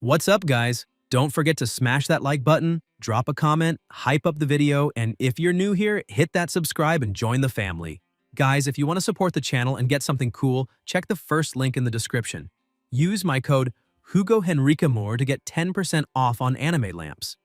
What's up, guys? Don't forget to smash that like button, drop a comment, hype up the video, and if you're new here, hit that subscribe and join the family. Guys, if you want to support the channel and get something cool, check the first link in the description. Use my code HugoHenriqueMore to get 10% off on anime lamps.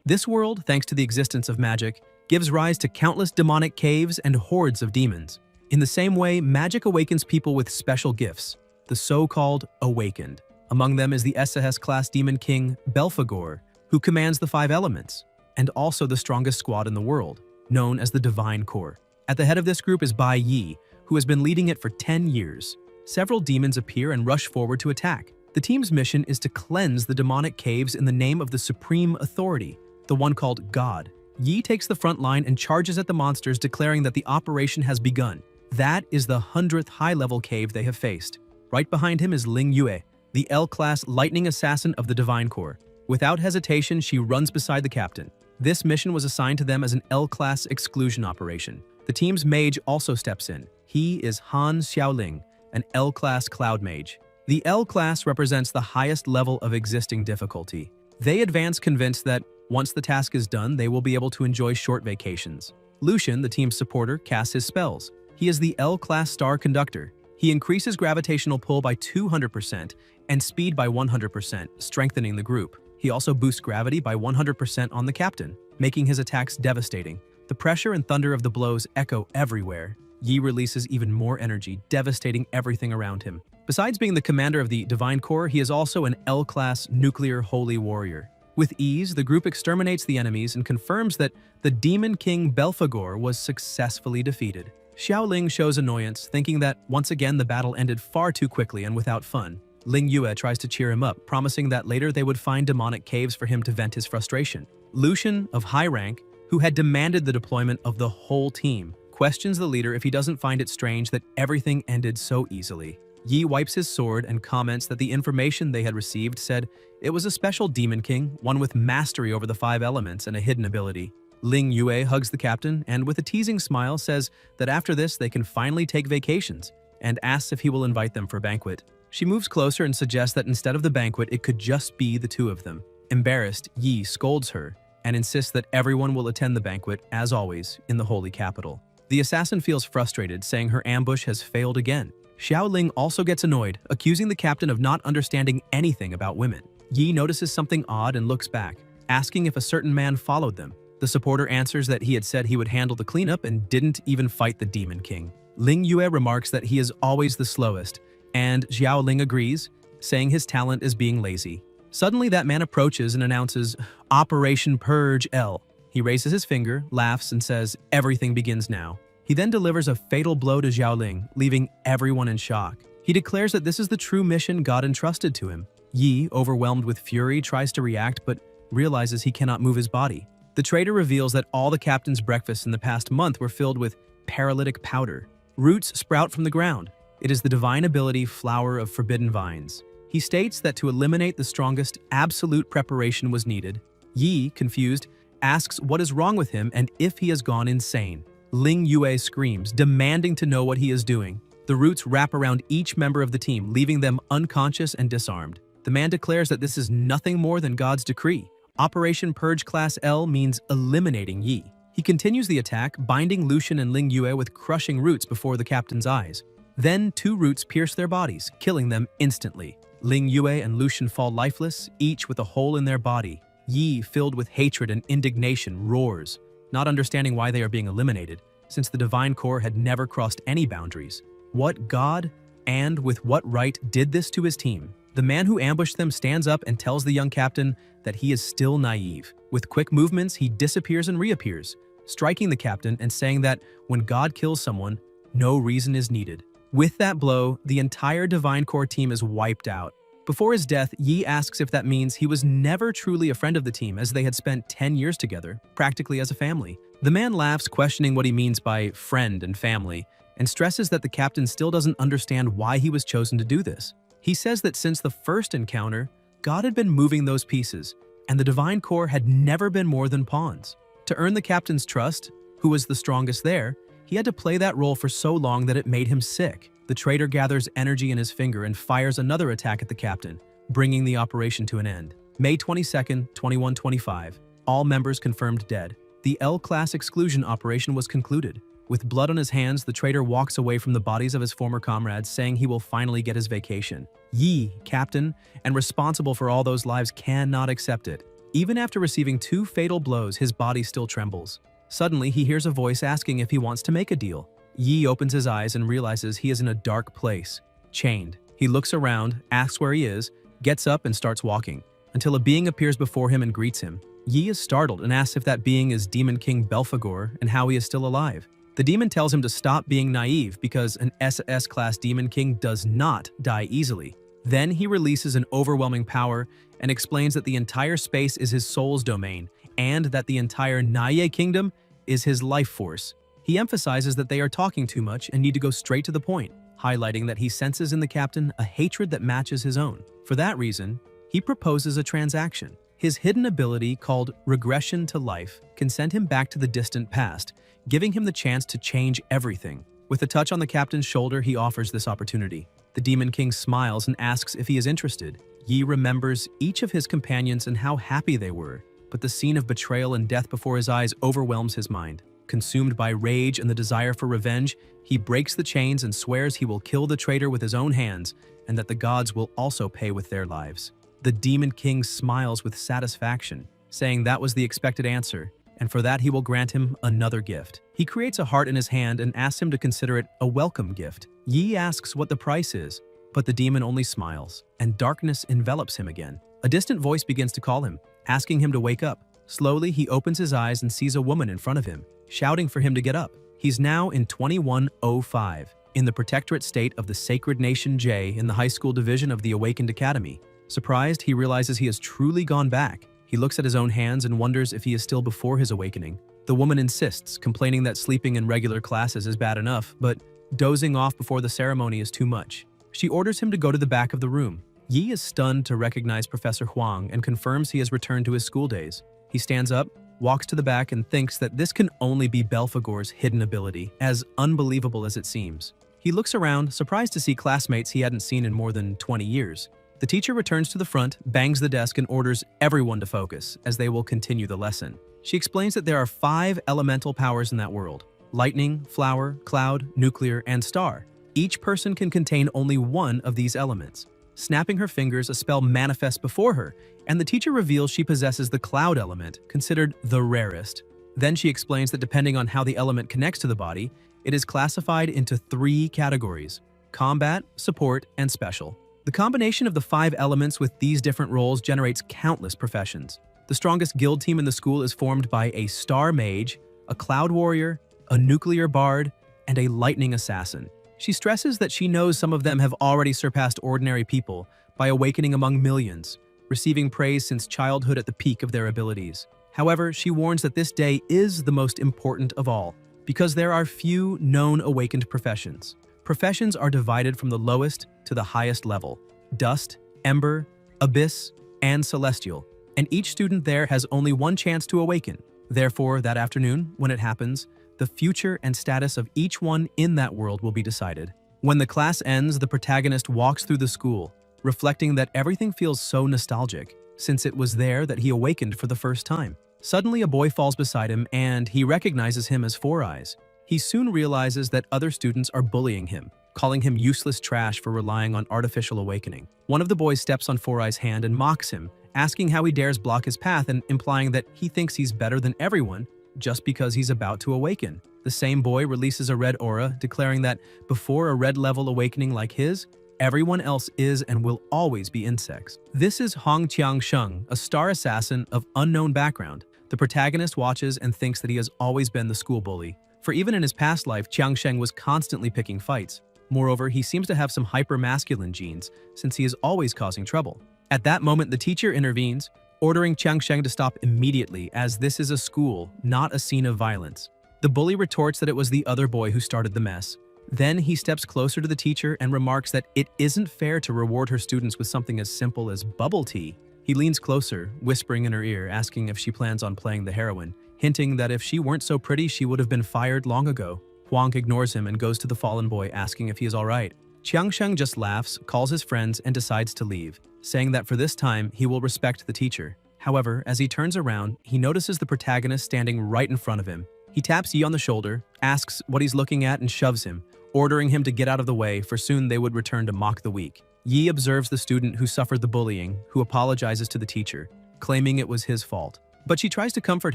This world, thanks to the existence of magic, gives rise to countless demonic caves and hordes of demons. In the same way, magic awakens people with special gifts, the so-called awakened. Among them is the SSS-class demon king, Belphegor, who commands the 5 elements, and also the strongest squad in the world, known as the Divine Corps. At the head of this group is Bai Yi, who has been leading it for 10 years. Several demons appear and rush forward to attack. The team's mission is to cleanse the demonic caves in the name of the supreme authority, the one called God. Yi takes the front line and charges at the monsters, declaring that the operation has begun. That is the 100th high-level cave they have faced. Right behind him is Ling Yue, the L-class lightning assassin of the Divine Corps. Without hesitation, she runs beside the captain. This mission was assigned to them as an L-class exclusion operation. The team's mage also steps in. He is Han Xiaoling, an L-class cloud mage. The L-class represents the highest level of existing difficulty. They advance convinced that once the task is done, they will be able to enjoy short vacations. Lucian, the team's supporter, casts his spells. He is the L-class star conductor. He increases gravitational pull by 200% and speed by 100%, strengthening the group. He also boosts gravity by 100% on the captain, making his attacks devastating. The pressure and thunder of the blows echo everywhere. Yi releases even more energy, devastating everything around him. Besides being the commander of the Divine Corps, he is also an L-class nuclear holy warrior. With ease, the group exterminates the enemies and confirms that the Demon King Belphegor was successfully defeated. Xiaoling shows annoyance, thinking that once again the battle ended far too quickly and without fun. Ling Yue tries to cheer him up, promising that later they would find demonic caves for him to vent his frustration. Lucian, of high rank, who had demanded the deployment of the whole team, questions the leader if he doesn't find it strange that everything ended so easily. Yi wipes his sword and comments that the information they had received said it was a special demon king, one with mastery over the 5 elements and a hidden ability. Ling Yue hugs the captain and with a teasing smile says that after this they can finally take vacations and asks if he will invite them for a banquet. She moves closer and suggests that instead of the banquet, it could just be the 2 of them. Embarrassed, Yi scolds her and insists that everyone will attend the banquet, as always, in the holy capital. The assassin feels frustrated, saying her ambush has failed again. Xiaoling also gets annoyed, accusing the captain of not understanding anything about women. Yi notices something odd and looks back, asking if a certain man followed them. The supporter answers that he had said he would handle the cleanup and didn't even fight the Demon King. Ling Yue remarks that he is always the slowest, and Xiaoling agrees, saying his talent is being lazy. Suddenly that man approaches and announces, "Operation Purge L." He raises his finger, laughs, and says, "Everything begins now." He then delivers a fatal blow to Xiaoling, leaving everyone in shock. He declares that this is the true mission God entrusted to him. Yi, overwhelmed with fury, tries to react but realizes he cannot move his body. The traitor reveals that all the captain's breakfasts in the past month were filled with paralytic powder. Roots sprout from the ground. It is the divine ability Flower of Forbidden Vines. He states that to eliminate the strongest, absolute preparation was needed. Yi, confused, asks what is wrong with him and if he has gone insane. Ling Yue screams, demanding to know what he is doing. The roots wrap around each member of the team, leaving them unconscious and disarmed. The man declares that this is nothing more than God's decree. Operation Purge Class L means eliminating Yi. He continues the attack, binding Lucian and Ling Yue with crushing roots before the captain's eyes. Then 2 roots pierce their bodies, killing them instantly. Ling Yue and Lucian fall lifeless, each with a hole in their body. Yi, filled with hatred and indignation, roars, not understanding why they are being eliminated, since the Divine Corps had never crossed any boundaries. What god, and with what right, did this to his team? The man who ambushed them stands up and tells the young captain that he is still naive. With quick movements, he disappears and reappears, striking the captain and saying that when God kills someone, no reason is needed. With that blow, the entire Divine Corps team is wiped out. Before his death, Yi asks if that means he was never truly a friend of the team, as they had spent 10 years together, practically as a family. The man laughs, questioning what he means by friend and family, and stresses that the captain still doesn't understand why he was chosen to do this. He says that since the first encounter, God had been moving those pieces, and the Divine Corps had never been more than pawns. To earn the captain's trust, who was the strongest there, he had to play that role for so long that it made him sick. The traitor gathers energy in his finger and fires another attack at the captain, bringing the operation to an end. May 22, 2125. All members confirmed dead. The L-class exclusion operation was concluded. With blood on his hands, the traitor walks away from the bodies of his former comrades, saying he will finally get his vacation. Yi, captain, and responsible for all those lives, cannot accept it. Even after receiving 2 fatal blows, his body still trembles. Suddenly, he hears a voice asking if he wants to make a deal. Yi opens his eyes and realizes he is in a dark place, chained. He looks around, asks where he is, gets up and starts walking, until a being appears before him and greets him. Yi is startled and asks if that being is Demon King Belphegor and how he is still alive. The demon tells him to stop being naive because an SS-class Demon King does not die easily. Then he releases an overwhelming power and explains that the entire space is his soul's domain and that the entire Naye Kingdom is his life force. He emphasizes that they are talking too much and need to go straight to the point, highlighting that he senses in the captain a hatred that matches his own. For that reason, he proposes a transaction. His hidden ability, called Regression to Life, can send him back to the distant past, giving him the chance to change everything. With a touch on the captain's shoulder, he offers this opportunity. The Demon King smiles and asks if he is interested. Yi remembers each of his companions and how happy they were, but the scene of betrayal and death before his eyes overwhelms his mind. Consumed by rage and the desire for revenge, he breaks the chains and swears he will kill the traitor with his own hands and that the gods will also pay with their lives. The Demon King smiles with satisfaction, saying that was the expected answer, and for that he will grant him another gift. He creates a heart in his hand and asks him to consider it a welcome gift. Yi asks what the price is, but the demon only smiles, and darkness envelops him again. A distant voice begins to call him, asking him to wake up. Slowly, he opens his eyes and sees a woman in front of him, shouting for him to get up. He's now in 2105, in the protectorate state of the Sacred Nation J in the high school division of the Awakened Academy. Surprised, he realizes he has truly gone back. He looks at his own hands and wonders if he is still before his awakening. The woman insists, complaining that sleeping in regular classes is bad enough, but dozing off before the ceremony is too much. She orders him to go to the back of the room. Yi is stunned to recognize Professor Huang and confirms he has returned to his school days. He stands up, walks to the back, and thinks that this can only be Belphegor's hidden ability, as unbelievable as it seems. He looks around, surprised to see classmates he hadn't seen in more than 20 years. The teacher returns to the front, bangs the desk, and orders everyone to focus, as they will continue the lesson. She explains that there are 5 elemental powers in that world: lightning, flower, cloud, nuclear, and star. Each person can contain only one of these elements. Snapping her fingers, a spell manifests before her, and the teacher reveals she possesses the cloud element, considered the rarest. Then she explains that depending on how the element connects to the body, it is classified into 3 categories: combat, support, and special. The combination of the 5 elements with these different roles generates countless professions. The strongest guild team in the school is formed by a star mage, a cloud warrior, a nuclear bard, and a lightning assassin. She stresses that she knows some of them have already surpassed ordinary people by awakening among millions, receiving praise since childhood at the peak of their abilities. However, she warns that this day is the most important of all, because there are few known awakened professions. Professions are divided from the lowest to the highest level: dust, ember, abyss, and celestial, and each student there has only one chance to awaken. Therefore, that afternoon, when it happens, the future and status of each one in that world will be decided. When the class ends, the protagonist walks through the school, reflecting that everything feels so nostalgic, since it was there that he awakened for the first time. Suddenly, a boy falls beside him, and he recognizes him as Four Eyes. He soon realizes that other students are bullying him, calling him useless trash for relying on artificial awakening. One of the boys steps on Four Eyes' hand and mocks him, asking how he dares block his path and implying that he thinks he's better than everyone just because he's about to awaken. The same boy releases a red aura, declaring that before a red-level awakening like his, everyone else is and will always be insects. This is Hong Qiang-sheng, a star assassin of unknown background. The protagonist watches and thinks that he has always been the school bully, for even in his past life, Qiang-sheng was constantly picking fights. Moreover, he seems to have some hyper-masculine genes, since he is always causing trouble. At that moment, the teacher intervenes, ordering Qiang-sheng to stop immediately, as this is a school, not a scene of violence. The bully retorts that it was the other boy who started the mess. Then he steps closer to the teacher and remarks that it isn't fair to reward her students with something as simple as bubble tea. He leans closer, whispering in her ear, asking if she plans on playing the heroine, hinting that if she weren't so pretty, she would have been fired long ago. Huang ignores him and goes to the fallen boy, asking if he is all right. Qiang-sheng just laughs, calls his friends, and decides to leave. saying that for this time he will respect the teacher. However, as he turns around, he notices the protagonist standing right in front of him. He taps Yi on the shoulder, asks what he's looking at, and shoves him, ordering him to get out of the way, for soon they would return to mock the weak. Yi observes the student who suffered the bullying, who apologizes to the teacher, claiming it was his fault. But she tries to comfort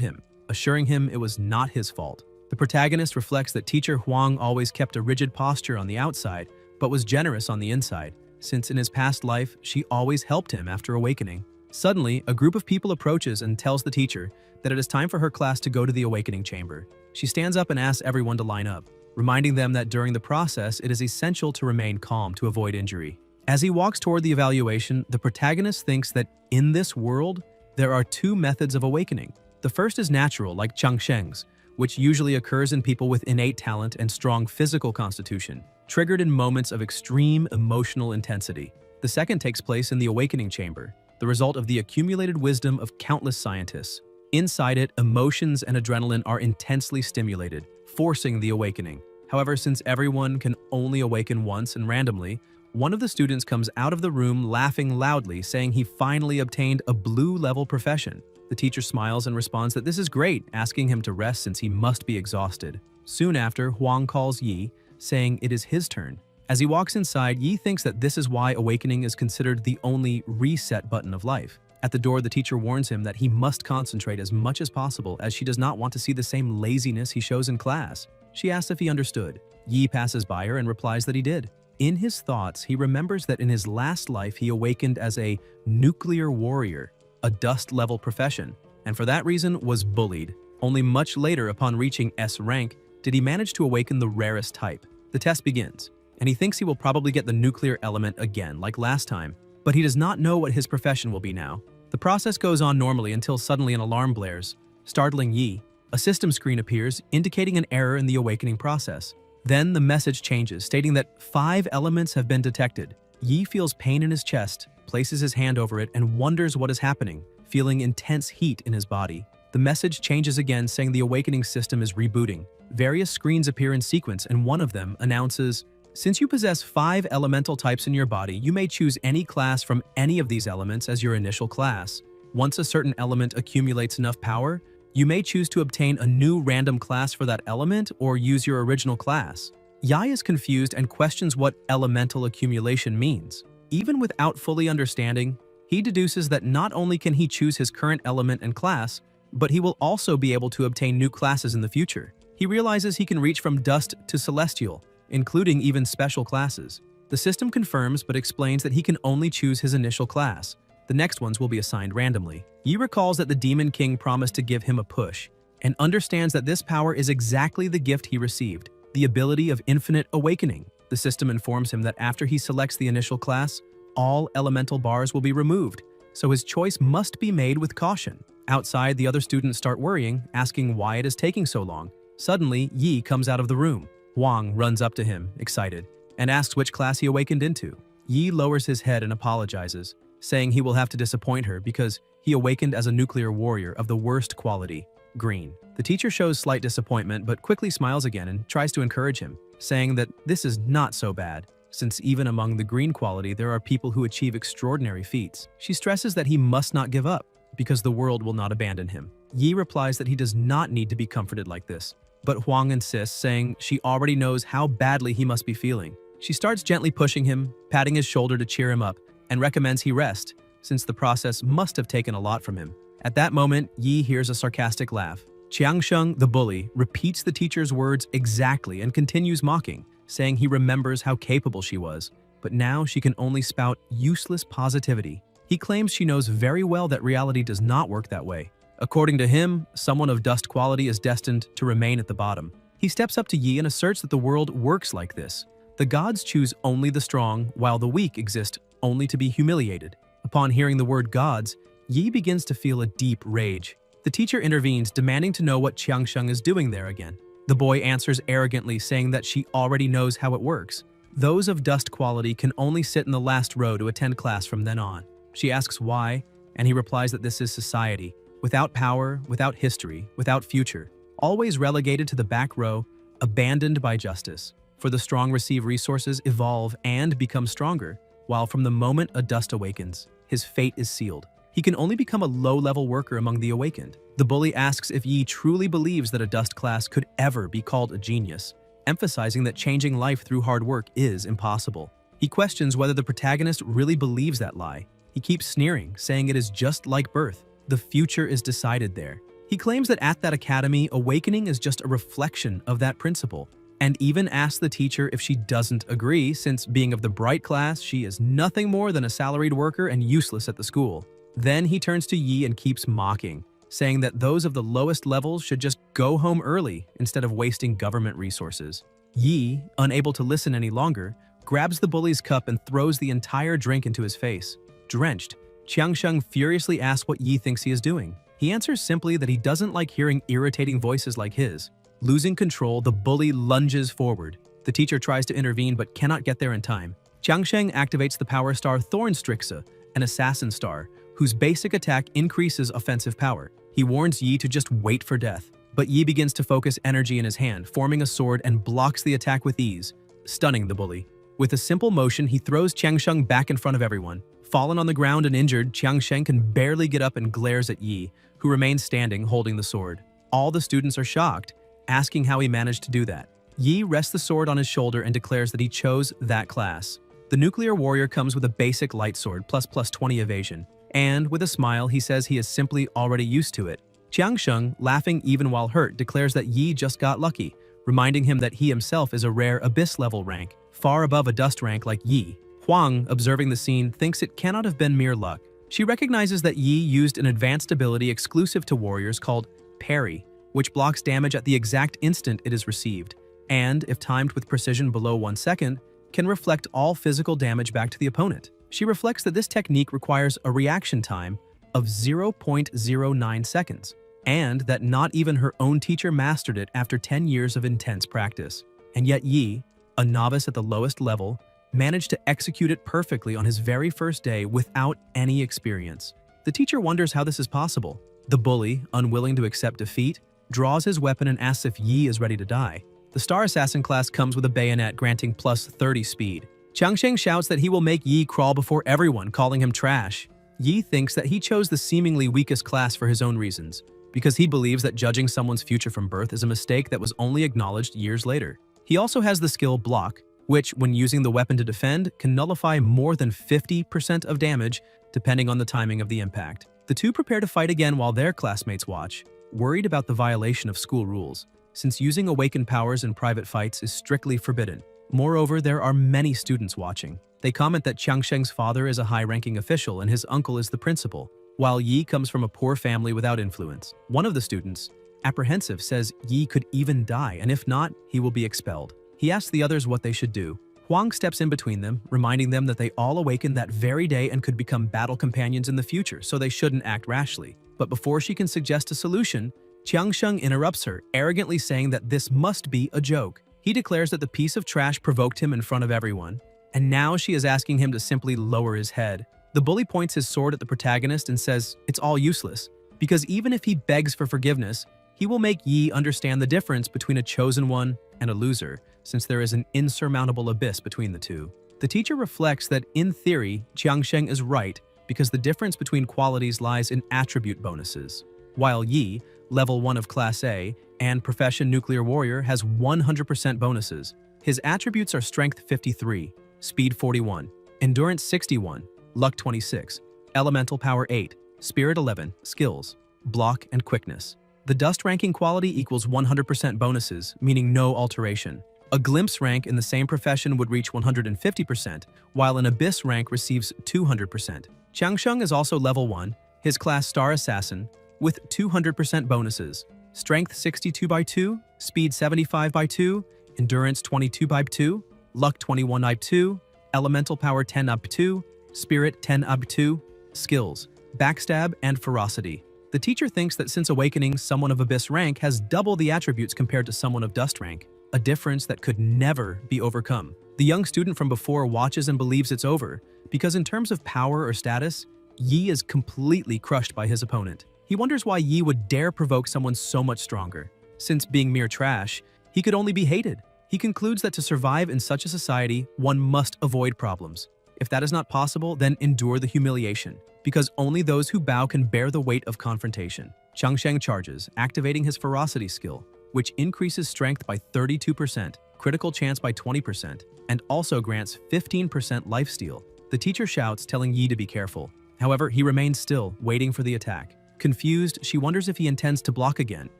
him, assuring him it was not his fault. The protagonist reflects that teacher Huang always kept a rigid posture on the outside, but was generous on the inside, since in his past life she always helped him after awakening. Suddenly, a group of people approaches and tells the teacher that it is time for her class to go to the awakening chamber. She stands up and asks everyone to line up, reminding them that during the process it is essential to remain calm to avoid injury. As he walks toward the evaluation, the protagonist thinks that in this world, there are two methods of awakening. The first is natural, like Changsheng's, which usually occurs in people with innate talent and strong physical constitution, triggered in moments of extreme emotional intensity. The second takes place in the awakening chamber, the result of the accumulated wisdom of countless scientists. Inside it, emotions and adrenaline are intensely stimulated, forcing the awakening. However, since everyone can only awaken once and randomly, one of the students comes out of the room laughing loudly, saying he finally obtained a blue-level profession. The teacher smiles and responds that this is great, asking him to rest since he must be exhausted. Soon after, Huang calls Yi, saying it is his turn. As he walks inside, Yi thinks that this is why awakening is considered the only reset button of life. At the door, the teacher warns him that he must concentrate as much as possible, as she does not want to see the same laziness he shows in class. She asks if he understood. Yi passes by her and replies that he did. In his thoughts, he remembers that in his last life he awakened as a nuclear warrior, a dust-level profession, and for that reason was bullied. Only much later, upon reaching S rank, did he manage to awaken the rarest type. The test begins, and he thinks he will probably get the nuclear element again, like last time, but he does not know what his profession will be now. The process goes on normally until suddenly an alarm blares, startling Yi. A system screen appears, indicating an error in the awakening process. Then the message changes, stating that 5 elements have been detected. Yi feels pain in his chest, places his hand over it, and wonders what is happening, feeling intense heat in his body. The message changes again, saying the awakening system is rebooting. Various screens appear in sequence, and one of them announces, since you possess 5 elemental types in your body, you may choose any class from any of these elements as your initial class. Once a certain element accumulates enough power, you may choose to obtain a new random class for that element or use your original class. Yi is confused and questions what elemental accumulation means. Even without fully understanding, he deduces that not only can he choose his current element and class, but he will also be able to obtain new classes in the future. He realizes he can reach from dust to celestial, including even special classes. The system confirms but explains that he can only choose his initial class. The next ones will be assigned randomly. Yi recalls that the Demon King promised to give him a push, and understands that this power is exactly the gift he received, the ability of infinite awakening. The system informs him that after he selects the initial class, all elemental bars will be removed, so his choice must be made with caution. Outside, the other students start worrying, asking why it is taking so long. Suddenly, Yi comes out of the room. Huang runs up to him, excited, and asks which class he awakened into. Yi lowers his head and apologizes, saying he will have to disappoint her because he awakened as a nuclear warrior of the worst quality, green. The teacher shows slight disappointment but quickly smiles again and tries to encourage him, saying that this is not so bad, since even among the green quality there are people who achieve extraordinary feats. She stresses that he must not give up, because the world will not abandon him. Yi replies that he does not need to be comforted like this, but Huang insists, saying she already knows how badly he must be feeling. She starts gently pushing him, patting his shoulder to cheer him up, and recommends he rest, since the process must have taken a lot from him. At that moment, Yi hears a sarcastic laugh. Qiangsheng, the bully, repeats the teacher's words exactly and continues mocking, saying he remembers how capable she was, but now she can only spout useless positivity. He claims she knows very well that reality does not work that way. According to him, someone of dust quality is destined to remain at the bottom. He steps up to Yi and asserts that the world works like this. The gods choose only the strong, while the weak exist only to be humiliated. Upon hearing the word gods, Yi begins to feel a deep rage. The teacher intervenes, demanding to know what Qiangsheng is doing there again. The boy answers arrogantly, saying that she already knows how it works. Those of dust quality can only sit in the last row to attend class from then on. She asks why, and he replies that this is society, without power, without history, without future, always relegated to the back row, abandoned by justice. For the strong receive resources, evolve, and become stronger, while from the moment a dust awakens, his fate is sealed. He can only become a low-level worker among the awakened. The bully asks if Yi truly believes that a dust class could ever be called a genius, emphasizing that changing life through hard work is impossible. He questions whether the protagonist really believes that lie. He keeps sneering, saying it is just like birth. The future is decided there. He claims that at that academy, awakening is just a reflection of that principle, and even asks the teacher if she doesn't agree, since being of the bright class, she is nothing more than a salaried worker and useless at the school. Then he turns to Yi and keeps mocking, saying that those of the lowest levels should just go home early instead of wasting government resources. Yi, unable to listen any longer, grabs the bully's cup and throws the entire drink into his face. Drenched, Qiangsheng furiously asks what Yi thinks he is doing. He answers simply that he doesn't like hearing irritating voices like his. Losing control, the bully lunges forward. The teacher tries to intervene but cannot get there in time. Qiangsheng activates the power star Thornstrixa, an assassin star, whose basic attack increases offensive power. He warns Yi to just wait for death, but Yi begins to focus energy in his hand, forming a sword and blocks the attack with ease, stunning the bully. With a simple motion, he throws Qiangsheng back in front of everyone. Fallen on the ground and injured, Qiangsheng can barely get up and glares at Yi, who remains standing holding the sword. All the students are shocked, asking how he managed to do that. Yi rests the sword on his shoulder and declares that he chose that class. The nuclear warrior comes with a basic light sword plus 20 evasion, and with a smile he says he is simply already used to it. Qiangsheng, laughing even while hurt, declares that Yi just got lucky, reminding him that he himself is a rare abyss-level rank, far above a dust rank like Yi. Huang, observing the scene, thinks it cannot have been mere luck. She recognizes that Yi used an advanced ability exclusive to warriors called Parry, which blocks damage at the exact instant it is received, and, if timed with precision below 1 second, can reflect all physical damage back to the opponent. She reflects that this technique requires a reaction time of 0.09 seconds, and that not even her own teacher mastered it after 10 years of intense practice. And yet Yi, a novice at the lowest level, managed to execute it perfectly on his very first day without any experience. The teacher wonders how this is possible. The bully, unwilling to accept defeat, draws his weapon and asks if Yi is ready to die. The Star Assassin class comes with a bayonet granting plus 30 speed. Qiangsheng shouts that he will make Yi crawl before everyone, calling him trash. Yi thinks that he chose the seemingly weakest class for his own reasons, because he believes that judging someone's future from birth is a mistake that was only acknowledged years later. He also has the skill Block, which, when using the weapon to defend, can nullify more than 50% of damage depending on the timing of the impact. The two prepare to fight again while their classmates watch, worried about the violation of school rules, since using awakened powers in private fights is strictly forbidden. Moreover, there are many students watching. They comment that Qiangsheng's father is a high-ranking official and his uncle is the principal, while Yi comes from a poor family without influence. One of the students, apprehensive, says Yi could even die, and if not, he will be expelled. He asks the others what they should do. Huang steps in between them, reminding them that they all awaken that very day and could become battle companions in the future, so they shouldn't act rashly. But before she can suggest a solution, Qiangsheng interrupts her, arrogantly saying that this must be a joke. He declares that the piece of trash provoked him in front of everyone, and now she is asking him to simply lower his head. The bully points his sword at the protagonist and says it's all useless, because even if he begs for forgiveness, he will make Yi understand the difference between a chosen one and a loser, since there is an insurmountable abyss between the two. The teacher reflects that, in theory, Qiangsheng is right, because the difference between qualities lies in attribute bonuses. While Yi, level 1 of Class A, and Profession Nuclear Warrior has 100% bonuses. His attributes are Strength 53, Speed 41, Endurance 61, Luck 26, Elemental Power 8, Spirit 11, Skills, Block, and Quickness. The Dust ranking quality equals 100% bonuses, meaning no alteration. A Glimpse rank in the same profession would reach 150%, while an Abyss rank receives 200%. Qiangsheng is also level 1, his class Star Assassin, with 200% bonuses. Strength 62 by 2, Speed 75 by 2, Endurance 22 by 2, Luck 21 by 2, Elemental Power 10 up 2, Spirit 10 up 2, Skills, Backstab, and Ferocity. The teacher thinks that since awakening, someone of Abyss rank has double the attributes compared to someone of Dust rank, a difference that could never be overcome. The young student from before watches and believes it's over, because in terms of power or status, Yi is completely crushed by his opponent. He wonders why Yi would dare provoke someone so much stronger. Since being mere trash, he could only be hated. He concludes that to survive in such a society, one must avoid problems. If that is not possible, then endure the humiliation, because only those who bow can bear the weight of confrontation. Changsheng charges, activating his ferocity skill, which increases strength by 32%, critical chance by 20%, and also grants 15% lifesteal. The teacher shouts, telling Yi to be careful. However, he remains still, waiting for the attack. Confused, she wonders if he intends to block again,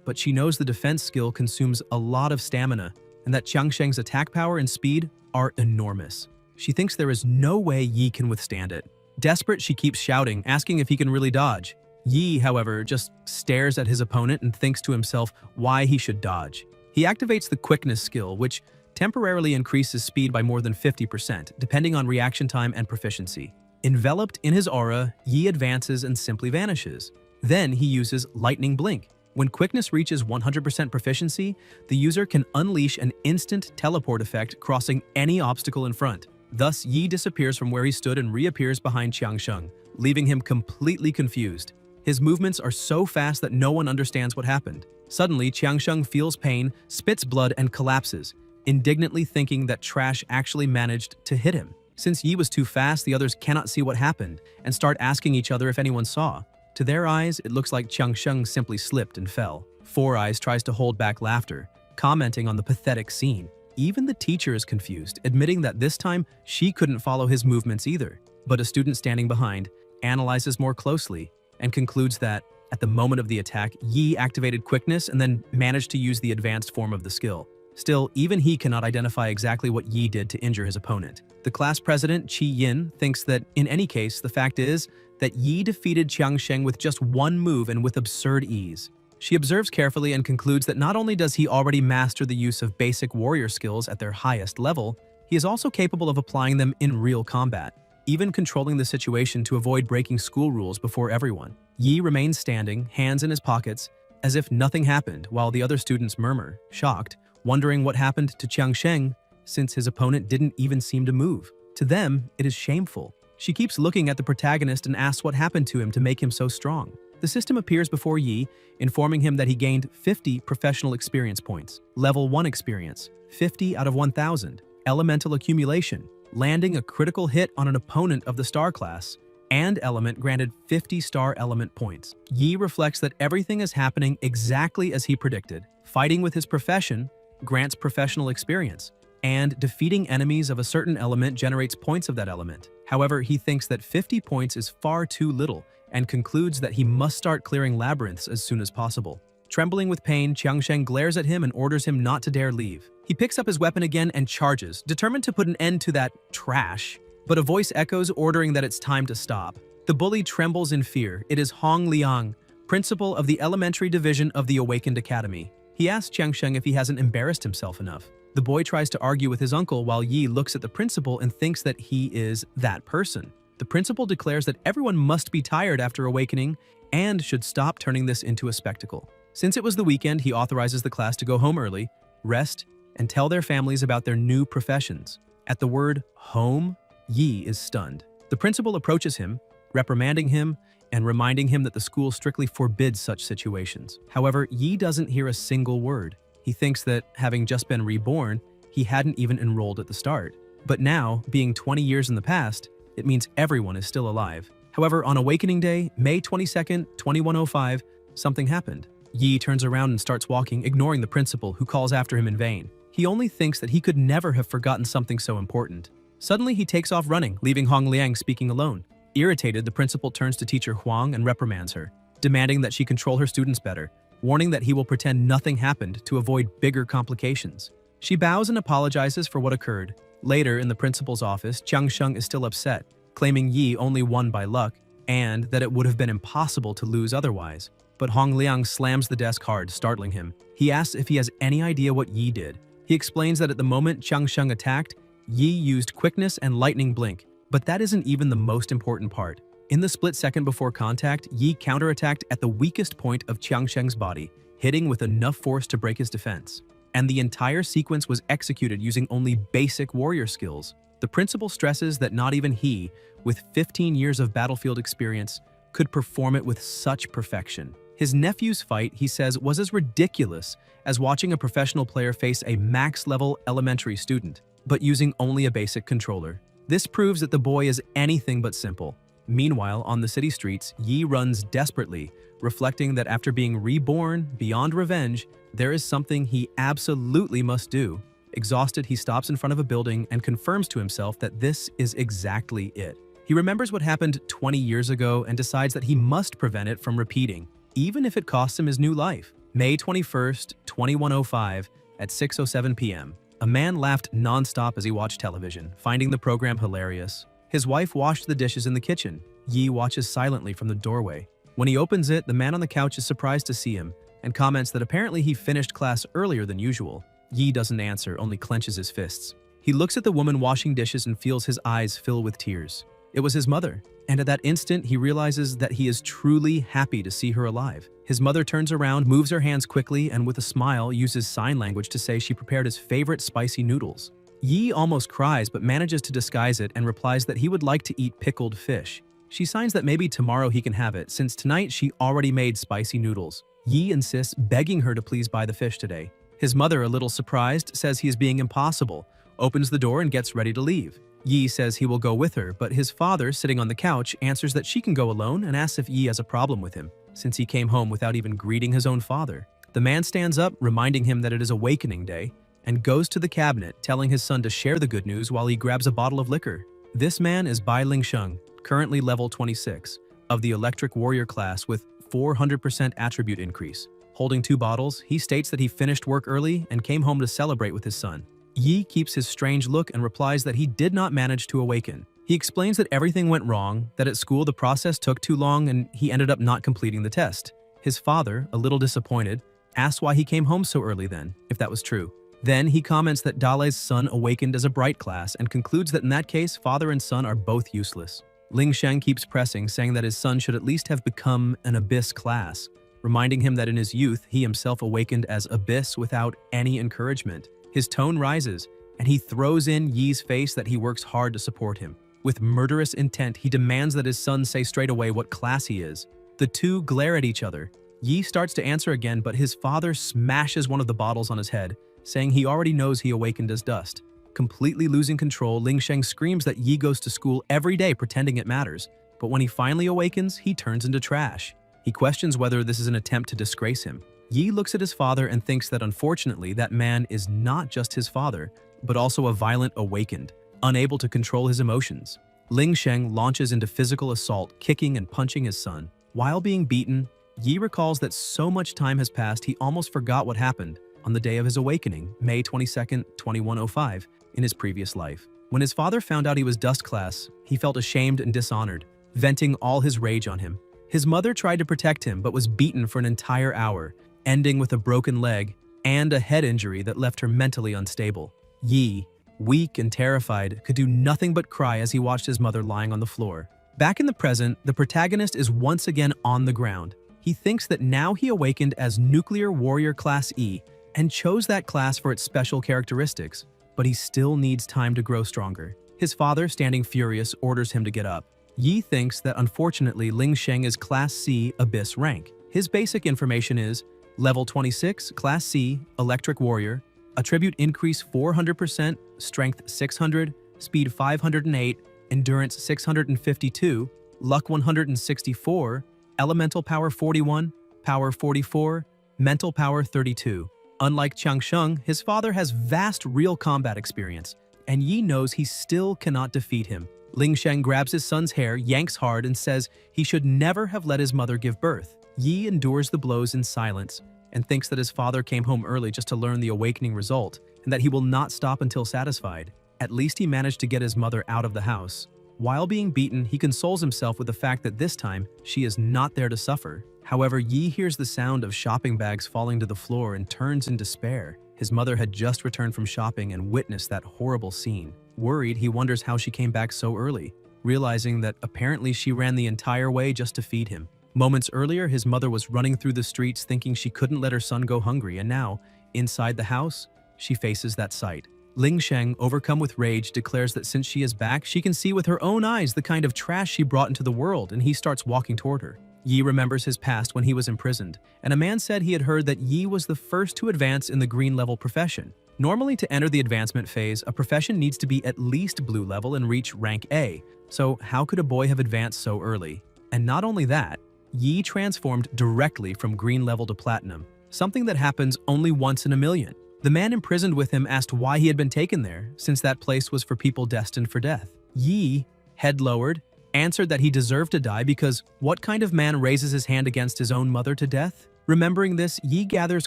but she knows the defense skill consumes a lot of stamina, and that Changsheng's attack power and speed are enormous. She thinks there is no way Yi can withstand it. Desperate, she keeps shouting, asking if he can really dodge. Yi, however, just stares at his opponent and thinks to himself why he should dodge. He activates the quickness skill, which temporarily increases speed by more than 50%, depending on reaction time and proficiency. Enveloped in his aura, Yi advances and simply vanishes. Then he uses Lightning Blink. When quickness reaches 100% proficiency, the user can unleash an instant teleport effect crossing any obstacle in front. Thus, Yi disappears from where he stood and reappears behind Changsheng, leaving him completely confused. His movements are so fast that no one understands what happened. Suddenly, Changsheng feels pain, spits blood, and collapses, indignantly thinking that trash actually managed to hit him. Since Yi was too fast, the others cannot see what happened and start asking each other if anyone saw. To their eyes, it looks like Changsheng simply slipped and fell. Four Eyes tries to hold back laughter, commenting on the pathetic scene. Even the teacher is confused, admitting that this time she couldn't follow his movements either. But a student standing behind analyzes more closely and concludes that, at the moment of the attack, Yi activated quickness and then managed to use the advanced form of the skill. Still, even he cannot identify exactly what Yi did to injure his opponent. The class president, Qi Yin, thinks that, in any case, the fact is that Yi defeated Changsheng with just one move and with absurd ease. She observes carefully and concludes that not only does he already master the use of basic warrior skills at their highest level, he is also capable of applying them in real combat, even controlling the situation to avoid breaking school rules before everyone. Yi remains standing, hands in his pockets, as if nothing happened, while the other students murmur, shocked, wondering what happened to Changsheng, since his opponent didn't even seem to move. To them, it is shameful. She keeps looking at the protagonist and asks what happened to him to make him so strong. The system appears before Yi, informing him that he gained 50 professional experience points, level 1 experience, 50 out of 1,000, elemental accumulation, landing a critical hit on an opponent of the star class, and element granted 50 star element points. Yi reflects that everything is happening exactly as he predicted. Fighting with his profession grants professional experience, and defeating enemies of a certain element generates points of that element. However, he thinks that 50 points is far too little and concludes that he must start clearing labyrinths as soon as possible. Trembling with pain, Changsheng glares at him and orders him not to dare leave. He picks up his weapon again and charges, determined to put an end to that trash, but a voice echoes ordering that it's time to stop. The bully trembles in fear. It is Hong Liang, principal of the elementary division of the Awakened Academy. He asks Changsheng if he hasn't embarrassed himself enough. The boy tries to argue with his uncle while Yi looks at the principal and thinks that he is that person. The principal declares that everyone must be tired after awakening and should stop turning this into a spectacle. Since it was the weekend, he authorizes the class to go home early, rest, and tell their families about their new professions. At the word home, Yi is stunned. The principal approaches him, reprimanding him and reminding him that the school strictly forbids such situations. However, Yi doesn't hear a single word. He thinks that, having just been reborn, he hadn't even enrolled at the start. But now, being 20 years in the past, it means everyone is still alive. However, on Awakening Day, May 22nd, 2105, something happened. Yi turns around and starts walking, ignoring the principal, who calls after him in vain. He only thinks that he could never have forgotten something so important. Suddenly, he takes off running, leaving Hong Liang speaking alone. Irritated, the principal turns to teacher Huang and reprimands her, demanding that she control her students better, warning that he will pretend nothing happened to avoid bigger complications. She bows and apologizes for what occurred. Later, in the principal's office, Changsheng is still upset, claiming Yi only won by luck, and that it would have been impossible to lose otherwise. But Hong Liang slams the desk hard, startling him. He asks if he has any idea what Yi did. He explains that at the moment Changsheng attacked, Yi used quickness and lightning blink, but that isn't even the most important part. In the split second before contact, Yi counterattacked at the weakest point of Changsheng's body, hitting with enough force to break his defense. And the entire sequence was executed using only basic warrior skills. The principal stresses that not even he, with 15 years of battlefield experience, could perform it with such perfection. His nephew's fight, he says, was as ridiculous as watching a professional player face a max-level elementary student, but using only a basic controller. This proves that the boy is anything but simple. Meanwhile, on the city streets, Yi runs desperately, reflecting that after being reborn beyond revenge, there is something he absolutely must do. Exhausted, he stops in front of a building and confirms to himself that this is exactly it. He remembers what happened 20 years ago and decides that he must prevent it from repeating, even if it costs him his new life. May 21st, 2105, at 6:07 p.m. A man laughed nonstop as he watched television, finding the program hilarious. His wife washed the dishes in the kitchen. Yi watches silently from the doorway. When he opens it, the man on the couch is surprised to see him and comments that apparently he finished class earlier than usual. Yi doesn't answer, only clenches his fists. He looks at the woman washing dishes and feels his eyes fill with tears. It was his mother, and at that instant he realizes that he is truly happy to see her alive. His mother turns around, moves her hands quickly, and with a smile uses sign language to say she prepared his favorite spicy noodles. Yi almost cries but manages to disguise it and replies that he would like to eat pickled fish. She signs that maybe tomorrow he can have it, since tonight she already made spicy noodles. Yi insists, begging her to please buy the fish today. His mother, a little surprised, says he is being impossible, opens the door and gets ready to leave. Yi says he will go with her, but his father, sitting on the couch, answers that she can go alone and asks if Yi has a problem with him, since he came home without even greeting his own father. The man stands up, reminding him that it is awakening day, and goes to the cabinet, telling his son to share the good news while he grabs a bottle of liquor. This man is Bai Lingsheng, currently level 26, of the Electric Warrior class with 400% attribute increase. Holding 2 bottles, he states that he finished work early and came home to celebrate with his son. Yi keeps his strange look and replies that he did not manage to awaken. He explains that everything went wrong, that at school the process took too long and he ended up not completing the test. His father, a little disappointed, asks why he came home so early then, if that was true. Then he comments that Dale's son awakened as a bright class and concludes that in that case, father and son are both useless. Ling Sheng keeps pressing, saying that his son should at least have become an Abyss class, reminding him that in his youth, he himself awakened as Abyss without any encouragement. His tone rises, and he throws in Yi's face that he works hard to support him. With murderous intent, he demands that his son say straight away what class he is. The two glare at each other. Yi starts to answer again, but his father smashes one of the bottles on his head, saying he already knows he awakened as dust. Completely losing control, Ling Sheng screams that Yi goes to school every day pretending it matters, but when he finally awakens, he turns into trash. He questions whether this is an attempt to disgrace him. Yi looks at his father and thinks that unfortunately that man is not just his father, but also a violent awakened, unable to control his emotions. Ling Sheng launches into physical assault, kicking and punching his son. While being beaten, Yi recalls that so much time has passed he almost forgot what happened on the day of his awakening, May 22nd, 2105, in his previous life. When his father found out he was dust class, he felt ashamed and dishonored, venting all his rage on him. His mother tried to protect him but was beaten for an entire hour, ending with a broken leg and a head injury that left her mentally unstable. Yi, weak and terrified, could do nothing but cry as he watched his mother lying on the floor. Back in the present, the protagonist is once again on the ground. He thinks that now he awakened as Nuclear Warrior Class E and chose that class for its special characteristics, but he still needs time to grow stronger. His father, standing furious, orders him to get up. Yi thinks that unfortunately Ling Sheng is Class C Abyss rank. His basic information is Level 26, Class C, Electric Warrior, Attribute Increase 400%, Strength 600, Speed 508, Endurance 652, Luck 164, Elemental Power 41, Power 44, Mental Power 32. Unlike Changsheng, his father has vast real combat experience, and Yi knows he still cannot defeat him. Ling Sheng grabs his son's hair, yanks hard, and says he should never have let his mother give birth. Yi endures the blows in silence and thinks that his father came home early just to learn the awakening result and that he will not stop until satisfied. At least he managed to get his mother out of the house. While being beaten, he consoles himself with the fact that this time she is not there to suffer. However, Yi hears the sound of shopping bags falling to the floor and turns in despair. His mother had just returned from shopping and witnessed that horrible scene. Worried, he wonders how she came back so early, realizing that apparently she ran the entire way just to feed him. Moments earlier, his mother was running through the streets thinking she couldn't let her son go hungry, and now, inside the house, she faces that sight. Ling Sheng, overcome with rage, declares that since she is back, she can see with her own eyes the kind of trash she brought into the world, and he starts walking toward her. Yi remembers his past when he was imprisoned, and a man said he had heard that Yi was the first to advance in the green level profession. Normally, to enter the advancement phase, a profession needs to be at least blue level and reach rank A, so how could a boy have advanced so early? And not only that, Yi transformed directly from green level to platinum, something that happens only once in a million. The man imprisoned with him asked why he had been taken there, since that place was for people destined for death. Yi, head lowered, answered that he deserved to die because what kind of man raises his hand against his own mother to death? Remembering this, Yi gathers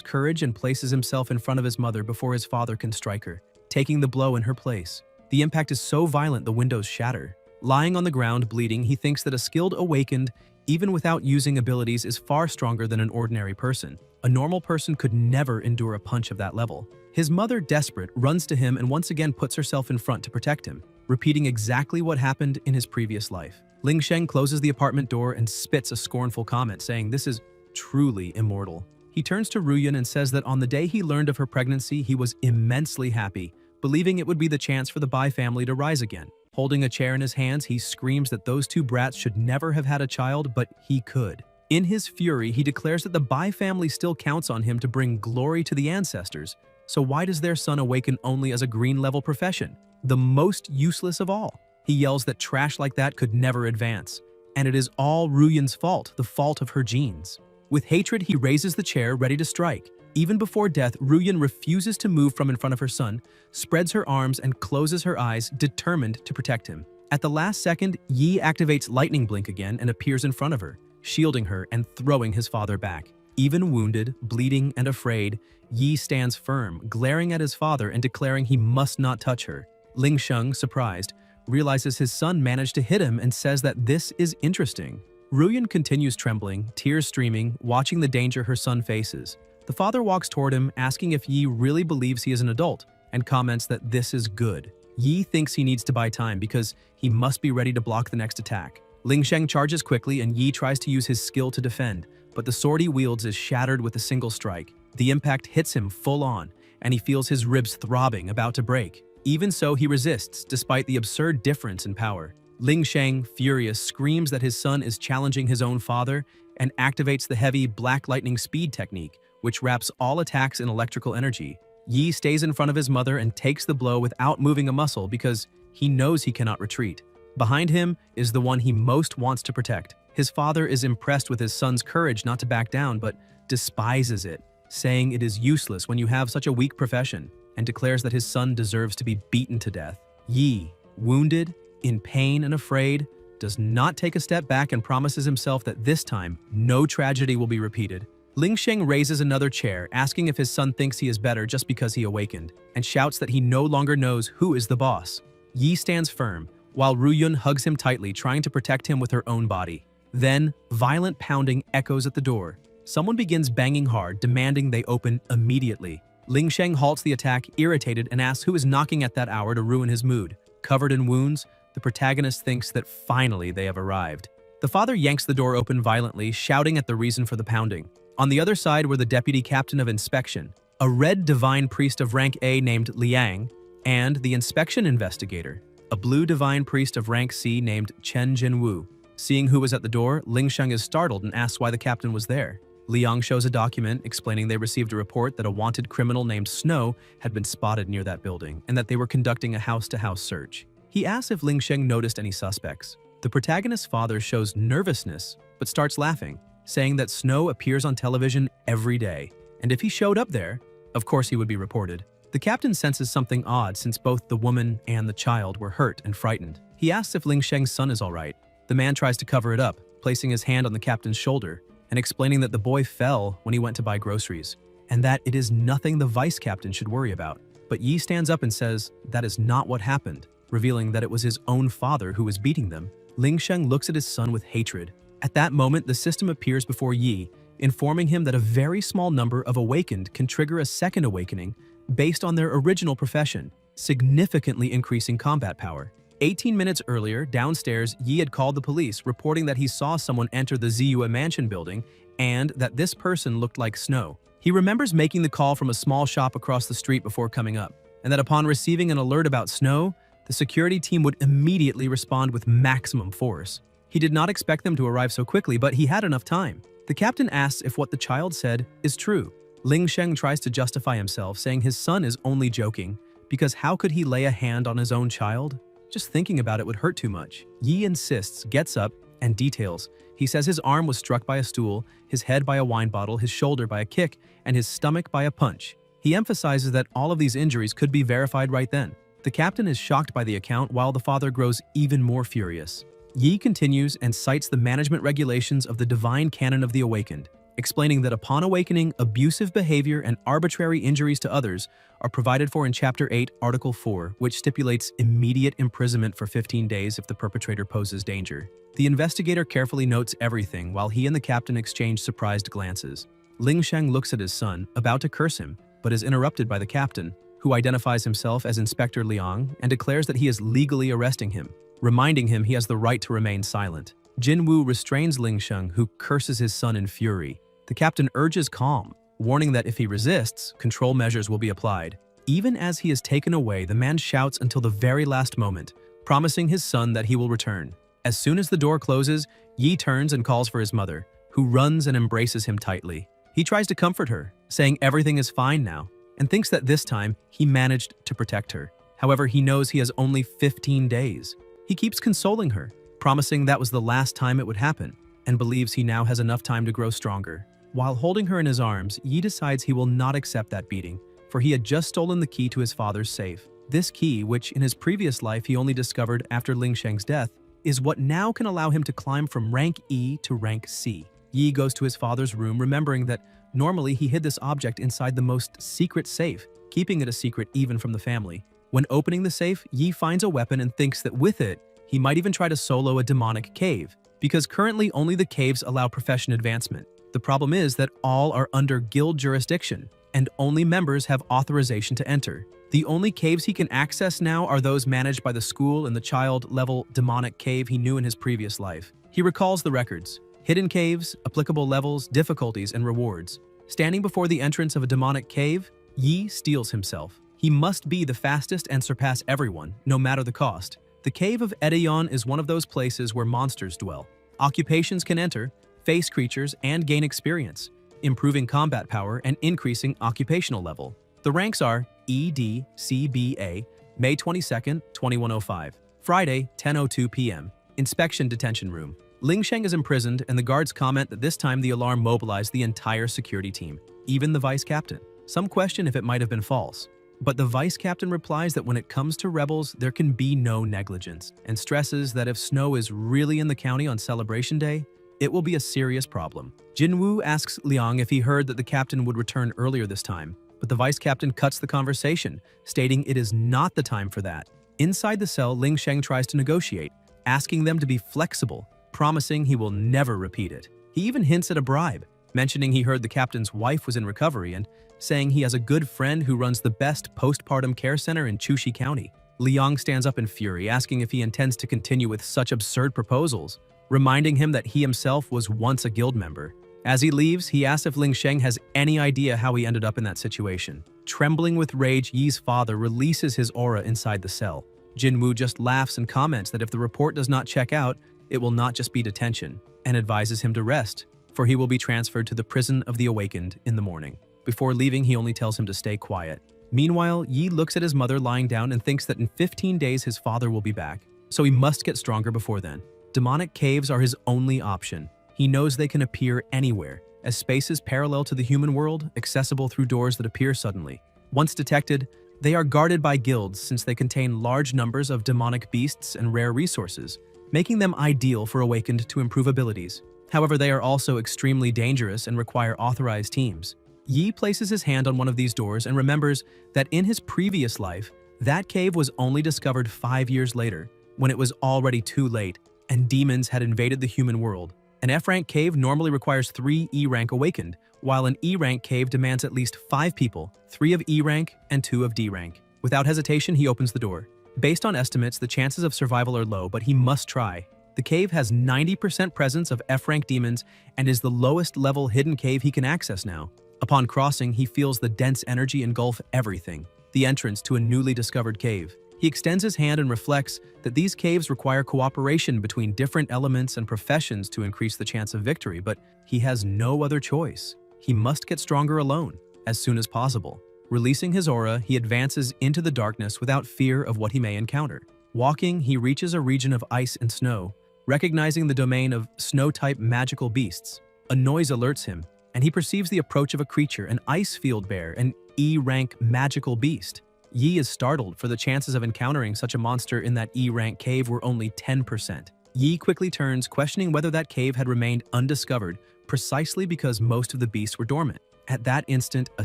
courage and places himself in front of his mother before his father can strike her, taking the blow in her place. The impact is so violent the windows shatter. Lying on the ground bleeding, he thinks that a skilled awakened, even without using abilities, is far stronger than an ordinary person. A normal person could never endure a punch of that level. His mother, desperate, runs to him and once again puts herself in front to protect him, repeating exactly what happened in his previous life. Ling Sheng closes the apartment door and spits a scornful comment, saying, "This is truly immortal." He turns to Ruyan and says that on the day he learned of her pregnancy, he was immensely happy, believing it would be the chance for the Bai family to rise again. Holding a chair in his hands, he screams that those two brats should never have had a child, but he could. In his fury, he declares that the Bai family still counts on him to bring glory to the ancestors, so why does their son awaken only as a green-level profession? The most useless of all. He yells that trash like that could never advance, and it is all Ruyan's fault, the fault of her genes. With hatred, he raises the chair, ready to strike. Even before death, Ruyan refuses to move from in front of her son, spreads her arms and closes her eyes, determined to protect him. At the last second, Yi activates Lightning Blink again and appears in front of her, shielding her and throwing his father back. Even wounded, bleeding, and afraid, Yi stands firm, glaring at his father and declaring he must not touch her. Ling Sheng, surprised, realizes his son managed to hit him and says that this is interesting. Ruyan continues trembling, tears streaming, watching the danger her son faces. The father walks toward him, asking if Yi really believes he is an adult, and comments that this is good. Yi thinks he needs to buy time because he must be ready to block the next attack. Ling Sheng charges quickly and Yi tries to use his skill to defend, but the sword he wields is shattered with a single strike. The impact hits him full on, and he feels his ribs throbbing, about to break. Even so, he resists, despite the absurd difference in power. Ling Sheng, furious, screams that his son is challenging his own father and activates the heavy Black Lightning Speed technique, which wraps all attacks in electrical energy. Yi stays in front of his mother and takes the blow without moving a muscle because he knows he cannot retreat. Behind him is the one he most wants to protect. His father is impressed with his son's courage not to back down, but despises it, saying it is useless when you have such a weak profession, and declares that his son deserves to be beaten to death. Yi, wounded, in pain and afraid, does not take a step back and promises himself that this time, no tragedy will be repeated. Ling Sheng raises another chair, asking if his son thinks he is better just because he awakened, and shouts that he no longer knows who is the boss. Yi stands firm, while Ruyan hugs him tightly, trying to protect him with her own body. Then, violent pounding echoes at the door. Someone begins banging hard, demanding they open immediately. Ling Sheng halts the attack, irritated, and asks who is knocking at that hour to ruin his mood. Covered in wounds, the protagonist thinks that finally they have arrived. The father yanks the door open violently, shouting at the reason for the pounding. On the other side were the deputy captain of inspection, a red divine priest of rank A named Liang, and the inspection investigator, a blue divine priest of rank C named Chen Jinwu. Seeing who was at the door, Ling Sheng is startled and asks why the captain was there. Liang shows a document explaining they received a report that a wanted criminal named Snow had been spotted near that building and that they were conducting a house-to-house search. He asks if Ling Sheng noticed any suspects. The protagonist's father shows nervousness, but starts laughing, saying that Snow appears on television every day, and if he showed up there, of course he would be reported. The captain senses something odd since both the woman and the child were hurt and frightened. He asks if Ling Sheng's son is all right. The man tries to cover it up, placing his hand on the captain's shoulder and explaining that the boy fell when he went to buy groceries, and that it is nothing the vice captain should worry about. But Yi stands up and says that is not what happened, revealing that it was his own father who was beating them. Ling Sheng looks at his son with hatred. At that moment, the system appears before Yi, informing him that a very small number of awakened can trigger a second awakening based on their original profession, significantly increasing combat power. 18 minutes earlier, downstairs, Yi had called the police, reporting that he saw someone enter the Ziyue mansion building and that this person looked like Snow. He remembers making the call from a small shop across the street before coming up, and that upon receiving an alert about Snow, the security team would immediately respond with maximum force. He did not expect them to arrive so quickly, but he had enough time. The captain asks if what the child said is true. Ling Sheng tries to justify himself, saying his son is only joking, because how could he lay a hand on his own child? Just thinking about it would hurt too much. Yi insists, gets up, and details. He says his arm was struck by a stool, his head by a wine bottle, his shoulder by a kick, and his stomach by a punch. He emphasizes that all of these injuries could be verified right then. The captain is shocked by the account while the father grows even more furious. Yi continues and cites the management regulations of the divine canon of the awakened, explaining that upon awakening, abusive behavior and arbitrary injuries to others are provided for in Chapter 8, Article 4, which stipulates immediate imprisonment for 15 days if the perpetrator poses danger. The investigator carefully notes everything while he and the captain exchange surprised glances. Ling Sheng looks at his son, about to curse him, but is interrupted by the captain, who identifies himself as Inspector Liang and declares that he is legally arresting him, reminding him he has the right to remain silent. Jin Wu restrains Ling Sheng, who curses his son in fury. The captain urges calm, warning that if he resists, control measures will be applied. Even as he is taken away, the man shouts until the very last moment, promising his son that he will return. As soon as the door closes, Yi turns and calls for his mother, who runs and embraces him tightly. He tries to comfort her, saying everything is fine now, and thinks that this time he managed to protect her. However, he knows he has only 15 days. He keeps consoling her, promising that was the last time it would happen, and believes he now has enough time to grow stronger. While holding her in his arms, Yi decides he will not accept that beating, for he had just stolen the key to his father's safe. This key, which in his previous life he only discovered after Ling Sheng's death, is what now can allow him to climb from rank E to rank C. Yi goes to his father's room, remembering that normally he hid this object inside the most secret safe, keeping it a secret even from the family. When opening the safe, Yi finds a weapon and thinks that with it, he might even try to solo a demonic cave, because currently only the caves allow profession advancement. The problem is that all are under guild jurisdiction, and only members have authorization to enter. The only caves he can access now are those managed by the school and the child-level demonic cave he knew in his previous life. He recalls the records: hidden caves, applicable levels, difficulties, and rewards. Standing before the entrance of a demonic cave, Yi steels himself. He must be the fastest and surpass everyone, no matter the cost. The Cave of Edayon is one of those places where monsters dwell. Occupations can enter, face creatures, and gain experience, improving combat power and increasing occupational level. The ranks are ED-CBA, May 22nd, 2105. Friday, 10:02 p.m. Inspection Detention Room. Ling Sheng is imprisoned, and the guards comment that this time the alarm mobilized the entire security team, even the vice captain. Some question if it might have been false. But the vice captain replies that when it comes to rebels, there can be no negligence, and stresses that if snow is really in the county on Celebration Day, it will be a serious problem. Jin Wu asks Liang if he heard that the captain would return earlier this time, but the vice captain cuts the conversation, stating it is not the time for that. Inside the cell, Ling Sheng tries to negotiate, asking them to be flexible, promising he will never repeat it. He even hints at a bribe, mentioning he heard the captain's wife was in recovery and saying he has a good friend who runs the best postpartum care center in Chuxi County. Liang stands up in fury, asking if he intends to continue with such absurd proposals, reminding him that he himself was once a guild member. As he leaves, he asks if Ling Sheng has any idea how he ended up in that situation. Trembling with rage, Yi's father releases his aura inside the cell. Jin Wu just laughs and comments that if the report does not check out, it will not just be detention, and advises him to rest, for he will be transferred to the prison of the awakened in the morning. Before leaving, he only tells him to stay quiet. Meanwhile, Yi looks at his mother lying down and thinks that in 15 days his father will be back, so he must get stronger before then. Demonic caves are his only option. He knows they can appear anywhere, as spaces parallel to the human world, accessible through doors that appear suddenly. Once detected, they are guarded by guilds since they contain large numbers of demonic beasts and rare resources, making them ideal for awakened to improve abilities. However, they are also extremely dangerous and require authorized teams. Yi places his hand on one of these doors and remembers that in his previous life, that cave was only discovered 5 years later, when it was already too late and demons had invaded the human world. An F-rank cave normally requires 3 E-rank awakened, while an E-rank cave demands at least 5 people, 3 of E-rank and 2 of D-rank. Without hesitation, he opens the door. Based on estimates, the chances of survival are low, but he must try. The cave has 90% presence of F-rank demons and is the lowest level hidden cave he can access now. Upon crossing, he feels the dense energy engulf everything, the entrance to a newly discovered cave. He extends his hand and reflects that these caves require cooperation between different elements and professions to increase the chance of victory, but he has no other choice. He must get stronger alone. as soon as possible. Releasing his aura, he advances into the darkness without fear of what he may encounter. Walking, he reaches a region of ice and snow, recognizing the domain of snow-type magical beasts. A noise alerts him, and he perceives the approach of a creature, an ice field bear, an E-rank magical beast. Yi is startled, for the chances of encountering such a monster in that E-rank cave were only 10%. Yi quickly turns, questioning whether that cave had remained undiscovered precisely because most of the beasts were dormant. At that instant, a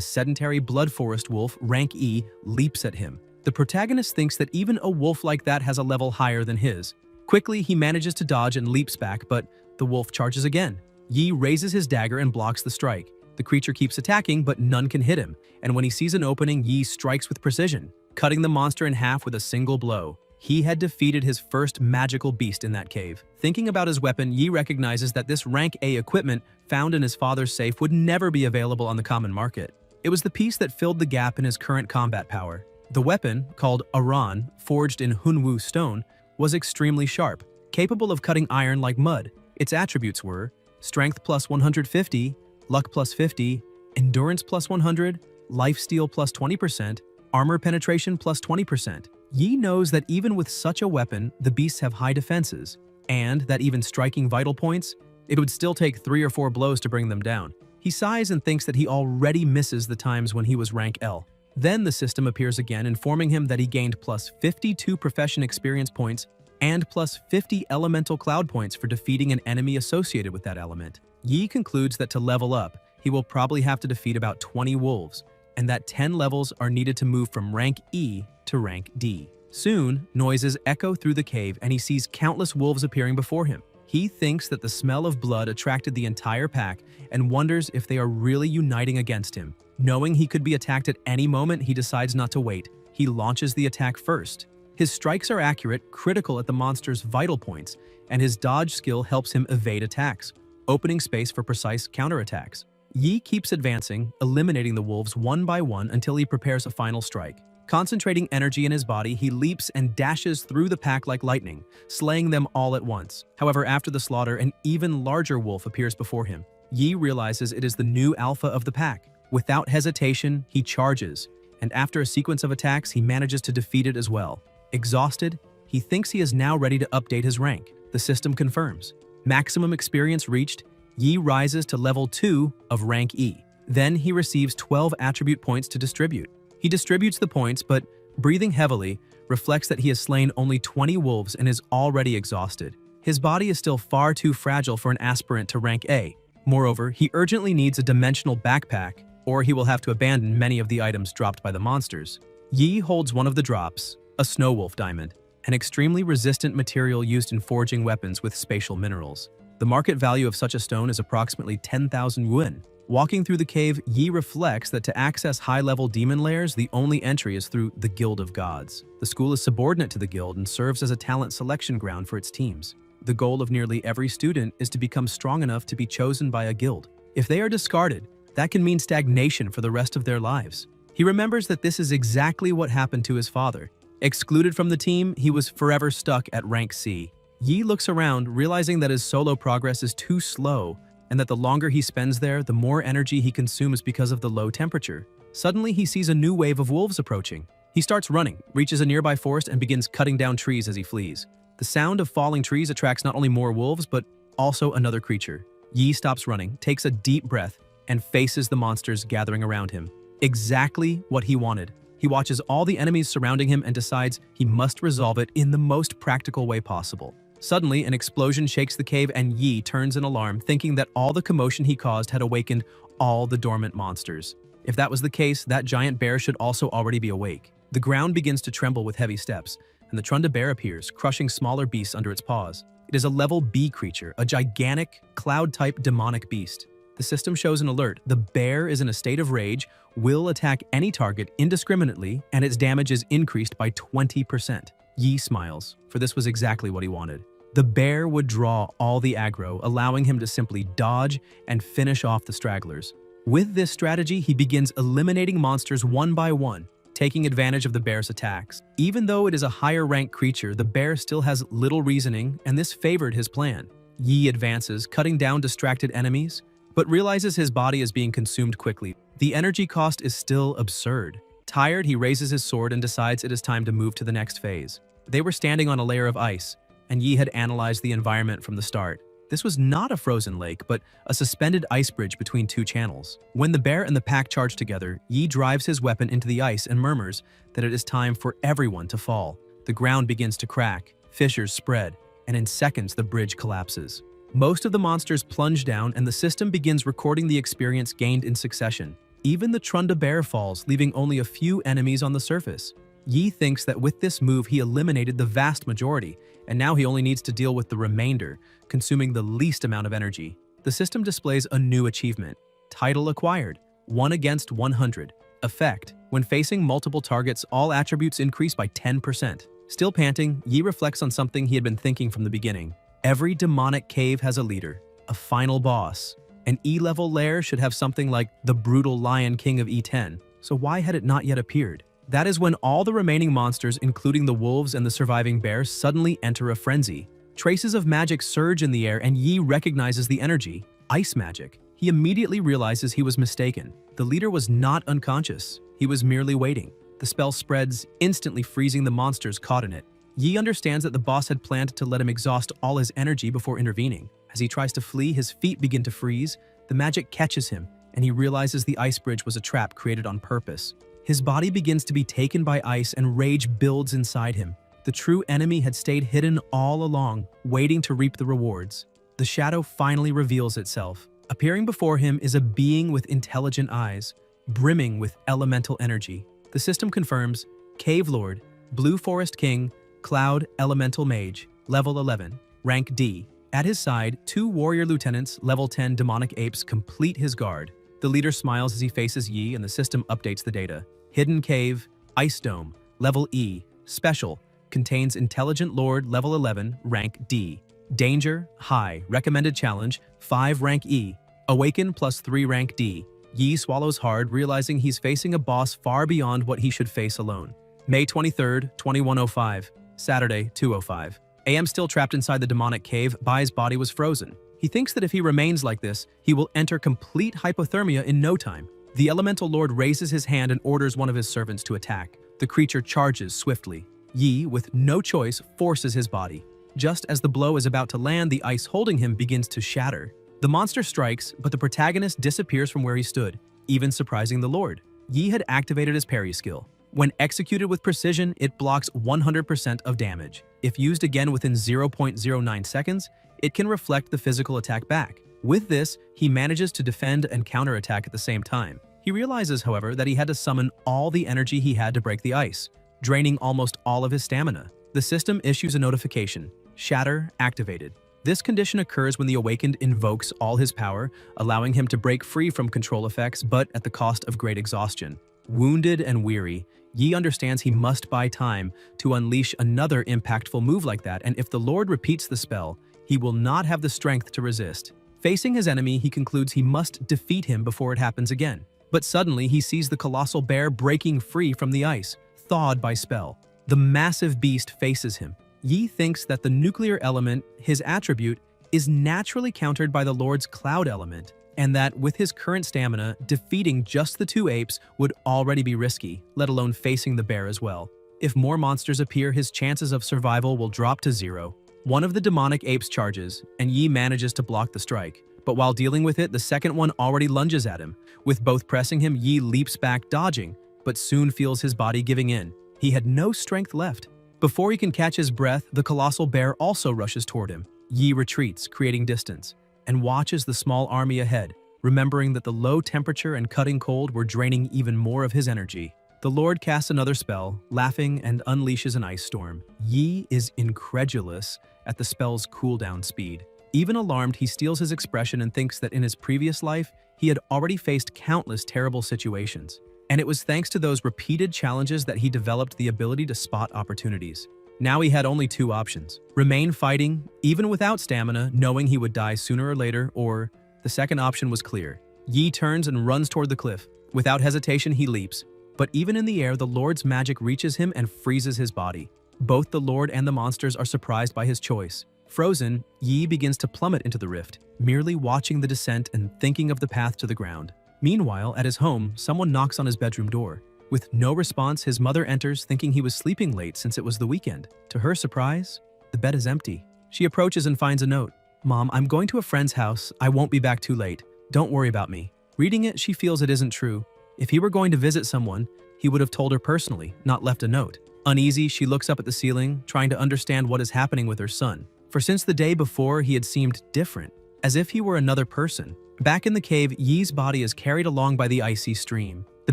sedentary blood forest wolf, rank E, leaps at him. The protagonist thinks that even a wolf like that has a level higher than his. Quickly, he manages to dodge and leaps back, but the wolf charges again. Yi raises his dagger and blocks the strike. The creature keeps attacking, but none can hit him, and when he sees an opening, Yi strikes with precision, cutting the monster in half with a single blow. He had defeated his first magical beast in that cave. Thinking about his weapon, Yi recognizes that this rank A equipment found in his father's safe would never be available on the common market. It was the piece that filled the gap in his current combat power. The weapon, called Aran, forged in Hunwu stone, was extremely sharp, capable of cutting iron like mud. Its attributes were Strength plus 150, Luck plus 50, Endurance plus 100, Lifesteal plus 20%, Armor penetration plus 20%. Yi knows that even with such a weapon, the beasts have high defenses, and that even striking vital points, it would still take 3 or 4 blows to bring them down. He sighs and thinks that he already misses the times when he was rank L. Then the system appears again, informing him that he gained plus 52 profession experience points and plus 50 elemental cloud points for defeating an enemy associated with that element. Yi concludes that to level up, he will probably have to defeat about 20 wolves, and that 10 levels are needed to move from rank E to rank D. Soon, noises echo through the cave and he sees countless wolves appearing before him. He thinks that the smell of blood attracted the entire pack and wonders if they are really uniting against him. Knowing he could be attacked at any moment, he decides not to wait. He launches the attack first. His strikes are accurate, critical at the monster's vital points, and his dodge skill helps him evade attacks, opening space for precise counterattacks. Yi keeps advancing, eliminating the wolves one by one until he prepares a final strike. Concentrating energy in his body, he leaps and dashes through the pack like lightning, slaying them all at once. However, after the slaughter, an even larger wolf appears before him. Yi realizes it is the new alpha of the pack. Without hesitation, he charges, and after a sequence of attacks, he manages to defeat it as well. Exhausted, he thinks he is now ready to update his rank. The system confirms. Maximum experience reached, Yi rises to level 2 of rank E. Then he receives 12 attribute points to distribute. He distributes the points, but breathing heavily reflects that he has slain only 20 wolves and is already exhausted. His body is still far too fragile for an aspirant to rank A. Moreover, he urgently needs a dimensional backpack, or he will have to abandon many of the items dropped by the monsters. Yi holds one of the drops, a snow wolf diamond, an extremely resistant material used in forging weapons with spatial minerals. The market value of such a stone is approximately 10,000 yuan. Walking through the cave, Yi reflects that to access high-level demon lairs, the only entry is through the Guild of Gods. The school is subordinate to the guild and serves as a talent selection ground for its teams. The goal of nearly every student is to become strong enough to be chosen by a guild. If they are discarded, that can mean stagnation for the rest of their lives. He remembers that this is exactly what happened to his father. Excluded from the team, he was forever stuck at rank C. Yi looks around, realizing that his solo progress is too slow, and that the longer he spends there, the more energy he consumes because of the low temperature. Suddenly, he sees a new wave of wolves approaching. He starts running, reaches a nearby forest, and begins cutting down trees as he flees. The sound of falling trees attracts not only more wolves, but also another creature. Yi stops running, takes a deep breath, and faces the monsters gathering around him. Exactly what he wanted. He watches all the enemies surrounding him and decides he must resolve it in the most practical way possible. Suddenly, an explosion shakes the cave and Yi turns in alarm, thinking that all the commotion he caused had awakened all the dormant monsters. If that was the case, that giant bear should also already be awake. The ground begins to tremble with heavy steps, and the Trunda bear appears, crushing smaller beasts under its paws. It is a level B creature, a gigantic, cloud-type demonic beast. The system shows an alert. The bear is in a state of rage, will attack any target indiscriminately, and its damage is increased by 20%. Yi smiles, for this was exactly what he wanted. The bear would draw all the aggro, allowing him to simply dodge and finish off the stragglers. With this strategy, he begins eliminating monsters one by one, taking advantage of the bear's attacks. Even though it is a higher-ranked creature, the bear still has little reasoning, and this favored his plan. Yi advances, cutting down distracted enemies, but realizes his body is being consumed quickly. The energy cost is still absurd. Tired, he raises his sword and decides it is time to move to the next phase. They were standing on a layer of ice, and Yi had analyzed the environment from the start. This was not a frozen lake, but a suspended ice bridge between two channels. When the bear and the pack charge together, Yi drives his weapon into the ice and murmurs that it is time for everyone to fall. The ground begins to crack, fissures spread, and in seconds the bridge collapses. Most of the monsters plunge down and the system begins recording the experience gained in succession. Even the Trunda bear falls, leaving only a few enemies on the surface. Yi thinks that with this move he eliminated the vast majority, and now he only needs to deal with the remainder, consuming the least amount of energy. The system displays a new achievement. Title acquired, 1 against 100. Effect: when facing multiple targets, all attributes increase by 10%. Still panting, Yi reflects on something he had been thinking from the beginning. Every demonic cave has a leader, a final boss. An E-level lair should have something like the brutal Lion King of E10, so why had it not yet appeared? That is when all the remaining monsters, including the wolves and the surviving bears, suddenly enter a frenzy. Traces of magic surge in the air and Yi recognizes the energy, ice magic. He immediately realizes he was mistaken. The leader was not unconscious, he was merely waiting. The spell spreads, instantly freezing the monsters caught in it. Yi understands that the boss had planned to let him exhaust all his energy before intervening. As he tries to flee, his feet begin to freeze, the magic catches him, and he realizes the ice bridge was a trap created on purpose. His body begins to be taken by ice and rage builds inside him. The true enemy had stayed hidden all along, waiting to reap the rewards. The shadow finally reveals itself. Appearing before him is a being with intelligent eyes, brimming with elemental energy. The system confirms, Cave Lord, Blue Forest King, Cloud Elemental Mage, level 11, rank D. At his side, 2 warrior lieutenants, level 10 demonic apes complete his guard. The leader smiles as he faces Yi and the system updates the data. Hidden Cave, Ice Dome, level E, special, contains Intelligent Lord, level 11, rank D. Danger, high, recommended challenge, 5 rank E. Awaken plus 3 rank D. Yi swallows hard, realizing he's facing a boss far beyond what he should face alone. May 23rd, 2105, Saturday, 2:05 a.m. Still trapped inside the demonic cave, Bai's body was frozen. He thinks that if he remains like this, he will enter complete hypothermia in no time. The Elemental Lord raises his hand and orders one of his servants to attack. The creature charges swiftly. Yi, with no choice, forces his body. Just as the blow is about to land, the ice holding him begins to shatter. The monster strikes, but the protagonist disappears from where he stood, even surprising the Lord. Yi had activated his parry skill. When executed with precision, it blocks 100% of damage. If used again within 0.09 seconds, it can reflect the physical attack back. With this, he manages to defend and counterattack at the same time. He realizes, however, that he had to summon all the energy he had to break the ice, draining almost all of his stamina. The system issues a notification, Shatter activated. This condition occurs when the Awakened invokes all his power, allowing him to break free from control effects, but at the cost of great exhaustion. Wounded and weary, Yi understands he must buy time to unleash another impactful move like that, and if the Lord repeats the spell, he will not have the strength to resist. Facing his enemy, he concludes he must defeat him before it happens again. But suddenly, he sees the colossal bear breaking free from the ice, thawed by spell. The massive beast faces him. Yi thinks that the nuclear element, his attribute, is naturally countered by the Lord's cloud element, and that with his current stamina, defeating just the 2 apes would already be risky, let alone facing the bear as well. If more monsters appear, his chances of survival will drop to 0. One of the demonic apes charges, and Yi manages to block the strike. But while dealing with it, the second one already lunges at him. With both pressing him, Yi leaps back, dodging, but soon feels his body giving in. He had no strength left. Before he can catch his breath, the colossal bear also rushes toward him. Yi retreats, creating distance, and watches the small army ahead, remembering that the low temperature and cutting cold were draining even more of his energy. The Lord casts another spell, laughing, and unleashes an ice storm. Yi is incredulous at the spell's cooldown speed. Even alarmed, he steals his expression and thinks that in his previous life, he had already faced countless terrible situations. And it was thanks to those repeated challenges that he developed the ability to spot opportunities. Now he had only 2 options: remain fighting, even without stamina, knowing he would die sooner or later, or the second option was clear. Yi turns and runs toward the cliff. Without hesitation, he leaps. But even in the air, the Lord's magic reaches him and freezes his body. Both the Lord and the monsters are surprised by his choice. Frozen, Yi begins to plummet into the rift, merely watching the descent and thinking of the path to the ground. Meanwhile, at his home, someone knocks on his bedroom door. With no response, his mother enters, thinking he was sleeping late since it was the weekend. To her surprise, the bed is empty. She approaches and finds a note. "Mom, I'm going to a friend's house. I won't be back too late. Don't worry about me." Reading it, she feels it isn't true. If he were going to visit someone, he would have told her personally, not left a note. Uneasy, she looks up at the ceiling, trying to understand what is happening with her son. For since the day before, he had seemed different, as if he were another person. Back in the cave, Yi's body is carried along by the icy stream. The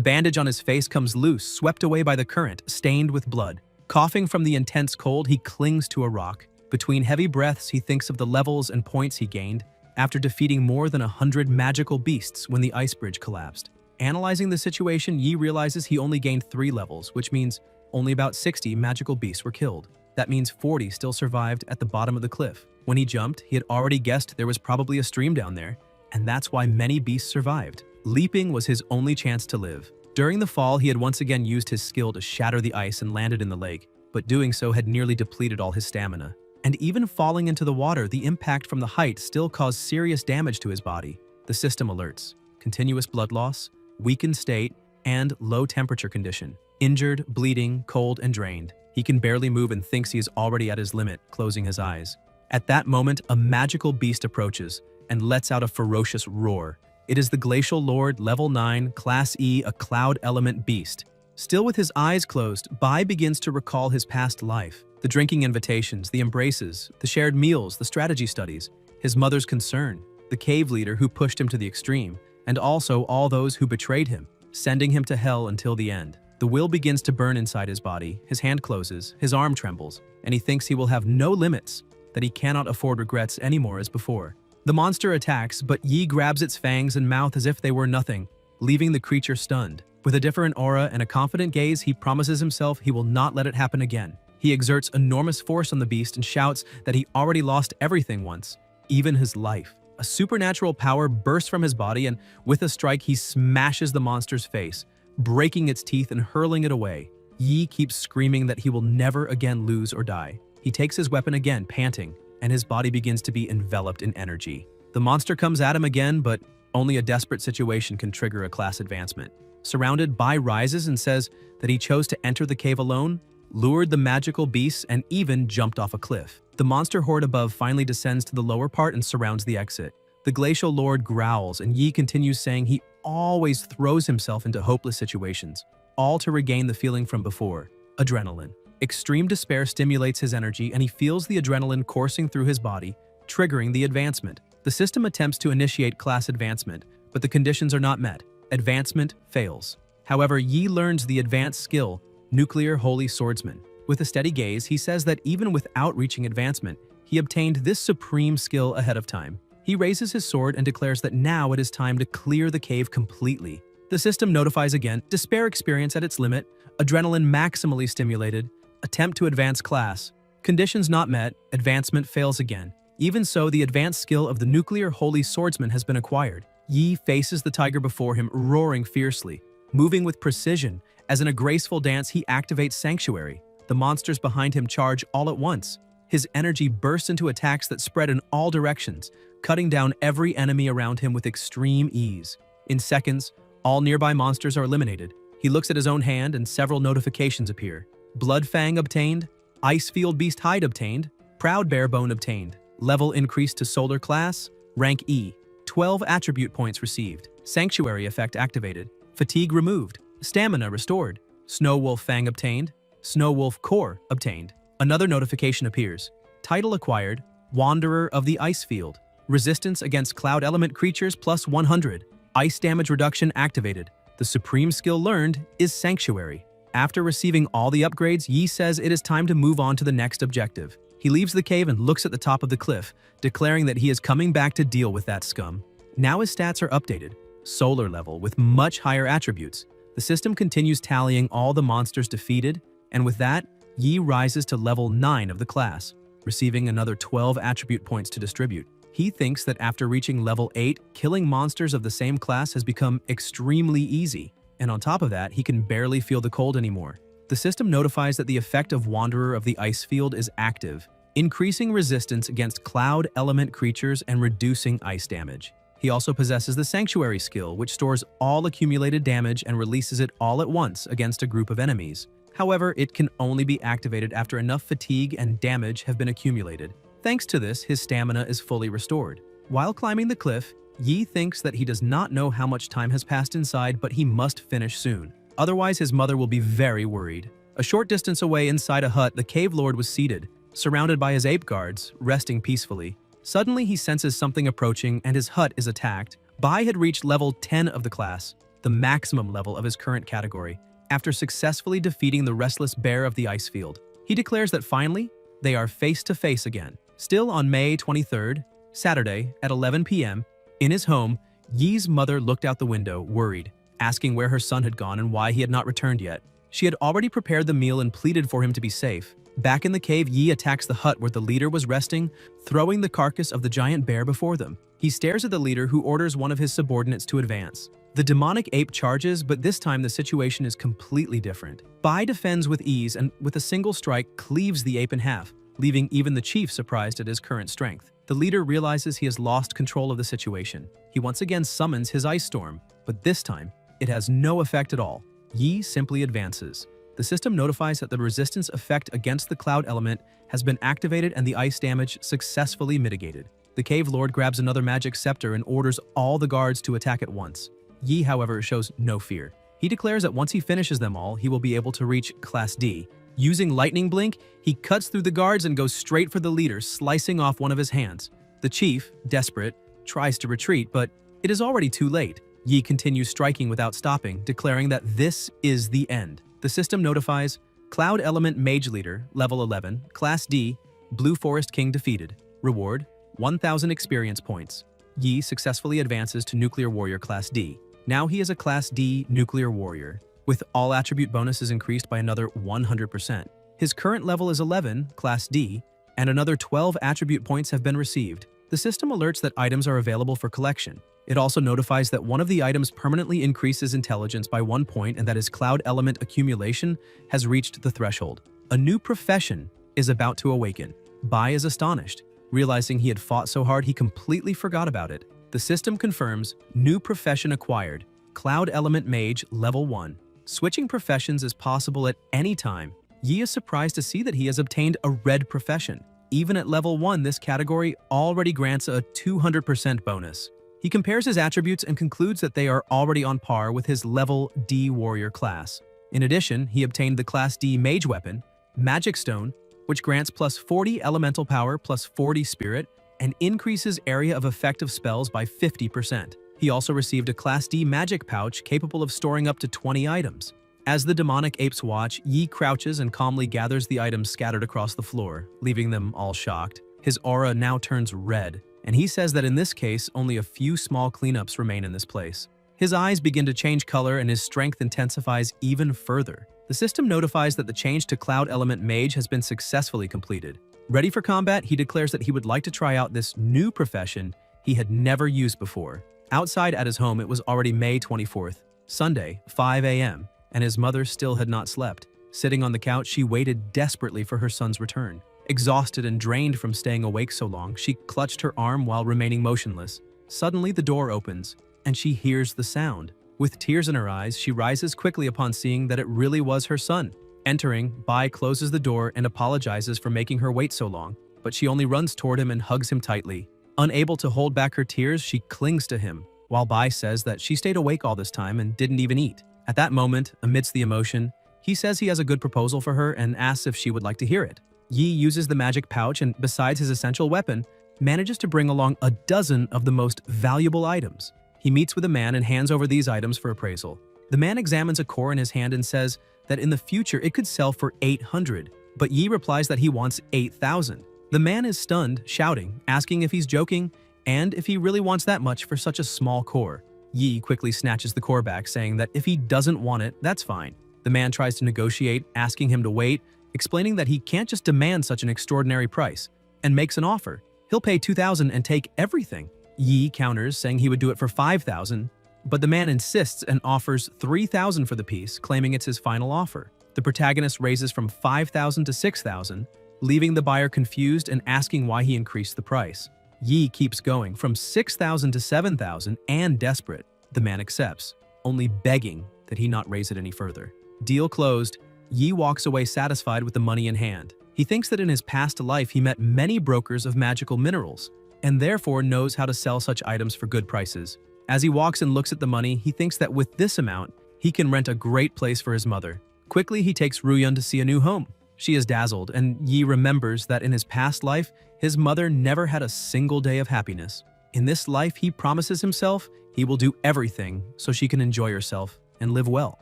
bandage on his face comes loose, swept away by the current, stained with blood. Coughing from the intense cold, he clings to a rock. Between heavy breaths, he thinks of the levels and points he gained after defeating more than 100 magical beasts when the ice bridge collapsed. Analyzing the situation, Yi realizes he only gained 3 levels, which means only about 60 magical beasts were killed. That means 40 still survived at the bottom of the cliff. When he jumped, he had already guessed there was probably a stream down there, and that's why many beasts survived. Leaping was his only chance to live. During the fall, he had once again used his skill to shatter the ice and landed in the lake, but doing so had nearly depleted all his stamina. And even falling into the water, the impact from the height still caused serious damage to his body. The system alerts: continuous blood loss, weakened state, and low temperature condition. Injured, bleeding, cold, and drained. He can barely move and thinks he is already at his limit, closing his eyes. At that moment, a magical beast approaches and lets out a ferocious roar. It is the Glacial Lord, Level 9, Class E, a Cloud Element Beast. Still with his eyes closed, Bai begins to recall his past life. The drinking invitations, the embraces, the shared meals, the strategy studies, his mother's concern, the cave leader who pushed him to the extreme, and also all those who betrayed him, sending him to hell until the end. The will begins to burn inside his body, his hand closes, his arm trembles, and he thinks he will have no limits, that he cannot afford regrets anymore as before. The monster attacks, but Yi grabs its fangs and mouth as if they were nothing, leaving the creature stunned. With a different aura and a confident gaze, he promises himself he will not let it happen again. He exerts enormous force on the beast and shouts that he already lost everything once, even his life. A supernatural power bursts from his body, and with a strike, he smashes the monster's face, breaking its teeth and hurling it away. Yi keeps screaming that he will never again lose or die. He takes his weapon again, panting, and his body begins to be enveloped in energy. The monster comes at him again, but only a desperate situation can trigger a class advancement. Surrounded, Bai rises and says that he chose to enter the cave alone, lured the magical beasts, and even jumped off a cliff. The monster horde above finally descends to the lower part and surrounds the exit. The Glacial Lord growls, and Yi continues saying he always throws himself into hopeless situations, all to regain the feeling from before: adrenaline. Extreme despair stimulates his energy, and he feels the adrenaline coursing through his body, triggering the advancement. The system attempts to initiate class advancement, but the conditions are not met. Advancement fails. However, Yi learns the advanced skill, Nuclear Holy Swordsman. With a steady gaze, he says that even without reaching advancement, he obtained this supreme skill ahead of time. He raises his sword and declares that now it is time to clear the cave completely. The system notifies again: despair experience at its limit, adrenaline maximally stimulated, attempt to advance class. Conditions not met, advancement fails again. Even so, the advanced skill of the Nuclear Holy Swordsman has been acquired. Yi faces the tiger before him, roaring fiercely. Moving with precision, as in a graceful dance, he activates Sanctuary. The monsters behind him charge all at once. His energy bursts into attacks that spread in all directions, cutting down every enemy around him with extreme ease. In seconds, all nearby monsters are eliminated. He looks at his own hand and several notifications appear. Bloodfang obtained, Icefield Beast Hide obtained, Proud Bear Bone obtained, level increased to Solar Class, rank E, 12 attribute points received, Sanctuary effect activated, Fatigue removed, Stamina restored, Snow Wolf Fang obtained, Snow Wolf Core obtained. Another notification appears. Title acquired, Wanderer of the Icefield. Resistance against Cloud Element creatures plus 100. Ice damage reduction activated. The supreme skill learned is Sanctuary. After receiving all the upgrades, Yi says it is time to move on to the next objective. He leaves the cave and looks at the top of the cliff, declaring that he is coming back to deal with that scum. Now his stats are updated. Solar level with much higher attributes. The system continues tallying all the monsters defeated, and with that, Yi rises to level 9 of the class, receiving another 12 attribute points to distribute. He thinks that after reaching level 8, killing monsters of the same class has become extremely easy, and on top of that, he can barely feel the cold anymore. The system notifies that the effect of Wanderer of the Icefield is active, increasing resistance against cloud element creatures and reducing ice damage. He also possesses the Sanctuary skill, which stores all accumulated damage and releases it all at once against a group of enemies. However, it can only be activated after enough fatigue and damage have been accumulated. Thanks to this, his stamina is fully restored. While climbing the cliff, Yi thinks that he does not know how much time has passed inside, but he must finish soon. Otherwise, his mother will be very worried. A short distance away inside a hut, the cave lord was seated, surrounded by his ape guards, resting peacefully. Suddenly, he senses something approaching and his hut is attacked. Bai had reached level 10 of the class, the maximum level of his current category, after successfully defeating the restless bear of the ice field. He declares that finally, they are face to face again. Still on May 23rd, Saturday, at 11 p.m., in his home, Yi's mother looked out the window, worried, asking where her son had gone and why he had not returned yet. She had already prepared the meal and pleaded for him to be safe. Back in the cave, Yi attacks the hut where the leader was resting, throwing the carcass of the giant bear before them. He stares at the leader, who orders one of his subordinates to advance. The demonic ape charges, but this time the situation is completely different. Bai defends with ease and with a single strike cleaves the ape in half, leaving even the chief surprised at his current strength. The leader realizes he has lost control of the situation. He once again summons his ice storm, but this time, it has no effect at all. Yi simply advances. The system notifies that the resistance effect against the cloud element has been activated and the ice damage successfully mitigated. The cave lord grabs another magic scepter and orders all the guards to attack at once. Yi, however, shows no fear. He declares that once he finishes them all, he will be able to reach Class D. Using Lightning Blink, he cuts through the guards and goes straight for the leader, slicing off one of his hands. The chief, desperate, tries to retreat, but it is already too late. Yi continues striking without stopping, declaring that this is the end. The system notifies Cloud Element Mage Leader, Level 11, Class D, Blue Forest King defeated. Reward, 1,000 experience points. Yi successfully advances to Nuclear Warrior Class D. Now he is a Class D Nuclear Warrior, with all attribute bonuses increased by another 100%. His current level is 11, Class D, and another 12 attribute points have been received. The system alerts that items are available for collection. It also notifies that one of the items permanently increases intelligence by 1 point and that his cloud element accumulation has reached the threshold. A new profession is about to awaken. Bai is astonished. Realizing he had fought so hard, he completely forgot about it. The system confirms new profession acquired, Cloud Element Mage Level 1. Switching professions is possible at any time. Yi is surprised to see that he has obtained a red profession. Even at level 1, this category already grants a 200% bonus. He compares his attributes and concludes that they are already on par with his level D warrior class. In addition, he obtained the Class D mage weapon, Magic Stone, which grants plus 40 elemental power plus 40 spirit and increases area of effective spells by 50%. He also received a Class D magic pouch capable of storing up to 20 items. As the demonic apes watch, Yi crouches and calmly gathers the items scattered across the floor, leaving them all shocked. His aura now turns red, and he says that in this case, only a few small cleanups remain in this place. His eyes begin to change color and his strength intensifies even further. The system notifies that the change to Cloud Element Mage has been successfully completed. Ready for combat, he declares that he would like to try out this new profession he had never used before. Outside at his home, it was already May 24th, Sunday, 5 a.m., and his mother still had not slept. Sitting on the couch, she waited desperately for her son's return. Exhausted and drained from staying awake so long, she clutched her arm while remaining motionless. Suddenly, the door opens, and she hears the sound. With tears in her eyes, she rises quickly upon seeing that it really was her son. Entering, Bai closes the door and apologizes for making her wait so long, but she only runs toward him and hugs him tightly. Unable to hold back her tears, she clings to him, while Bai says that she stayed awake all this time and didn't even eat. At that moment, amidst the emotion, he says he has a good proposal for her and asks if she would like to hear it. Yi uses the magic pouch and, besides his essential weapon, manages to bring along a dozen of the most valuable items. He meets with a man and hands over these items for appraisal. The man examines a core in his hand and says that in the future it could sell for 800, but Yi replies that he wants 8,000. The man is stunned, shouting, asking if he's joking and if he really wants that much for such a small core. Yi quickly snatches the core back, saying that if he doesn't want it, that's fine. The man tries to negotiate, asking him to wait, explaining that he can't just demand such an extraordinary price, and makes an offer. He'll pay 2,000 and take everything. Yi counters, saying he would do it for 5,000, but the man insists and offers 3,000 for the piece, claiming it's his final offer. The protagonist raises from 5,000 to 6,000, leaving the buyer confused and asking why he increased the price. Yi keeps going from 6,000 to 7,000 and desperate. The man accepts, only begging that he not raise it any further. Deal closed. Yi walks away satisfied with the money in hand. He thinks that in his past life he met many brokers of magical minerals, and therefore knows how to sell such items for good prices. As he walks and looks at the money, he thinks that with this amount, he can rent a great place for his mother. Quickly, he takes Ruyun to see a new home. She is dazzled, and Yi remembers that in his past life, his mother never had a single day of happiness. In this life, he promises himself he will do everything so she can enjoy herself and live well.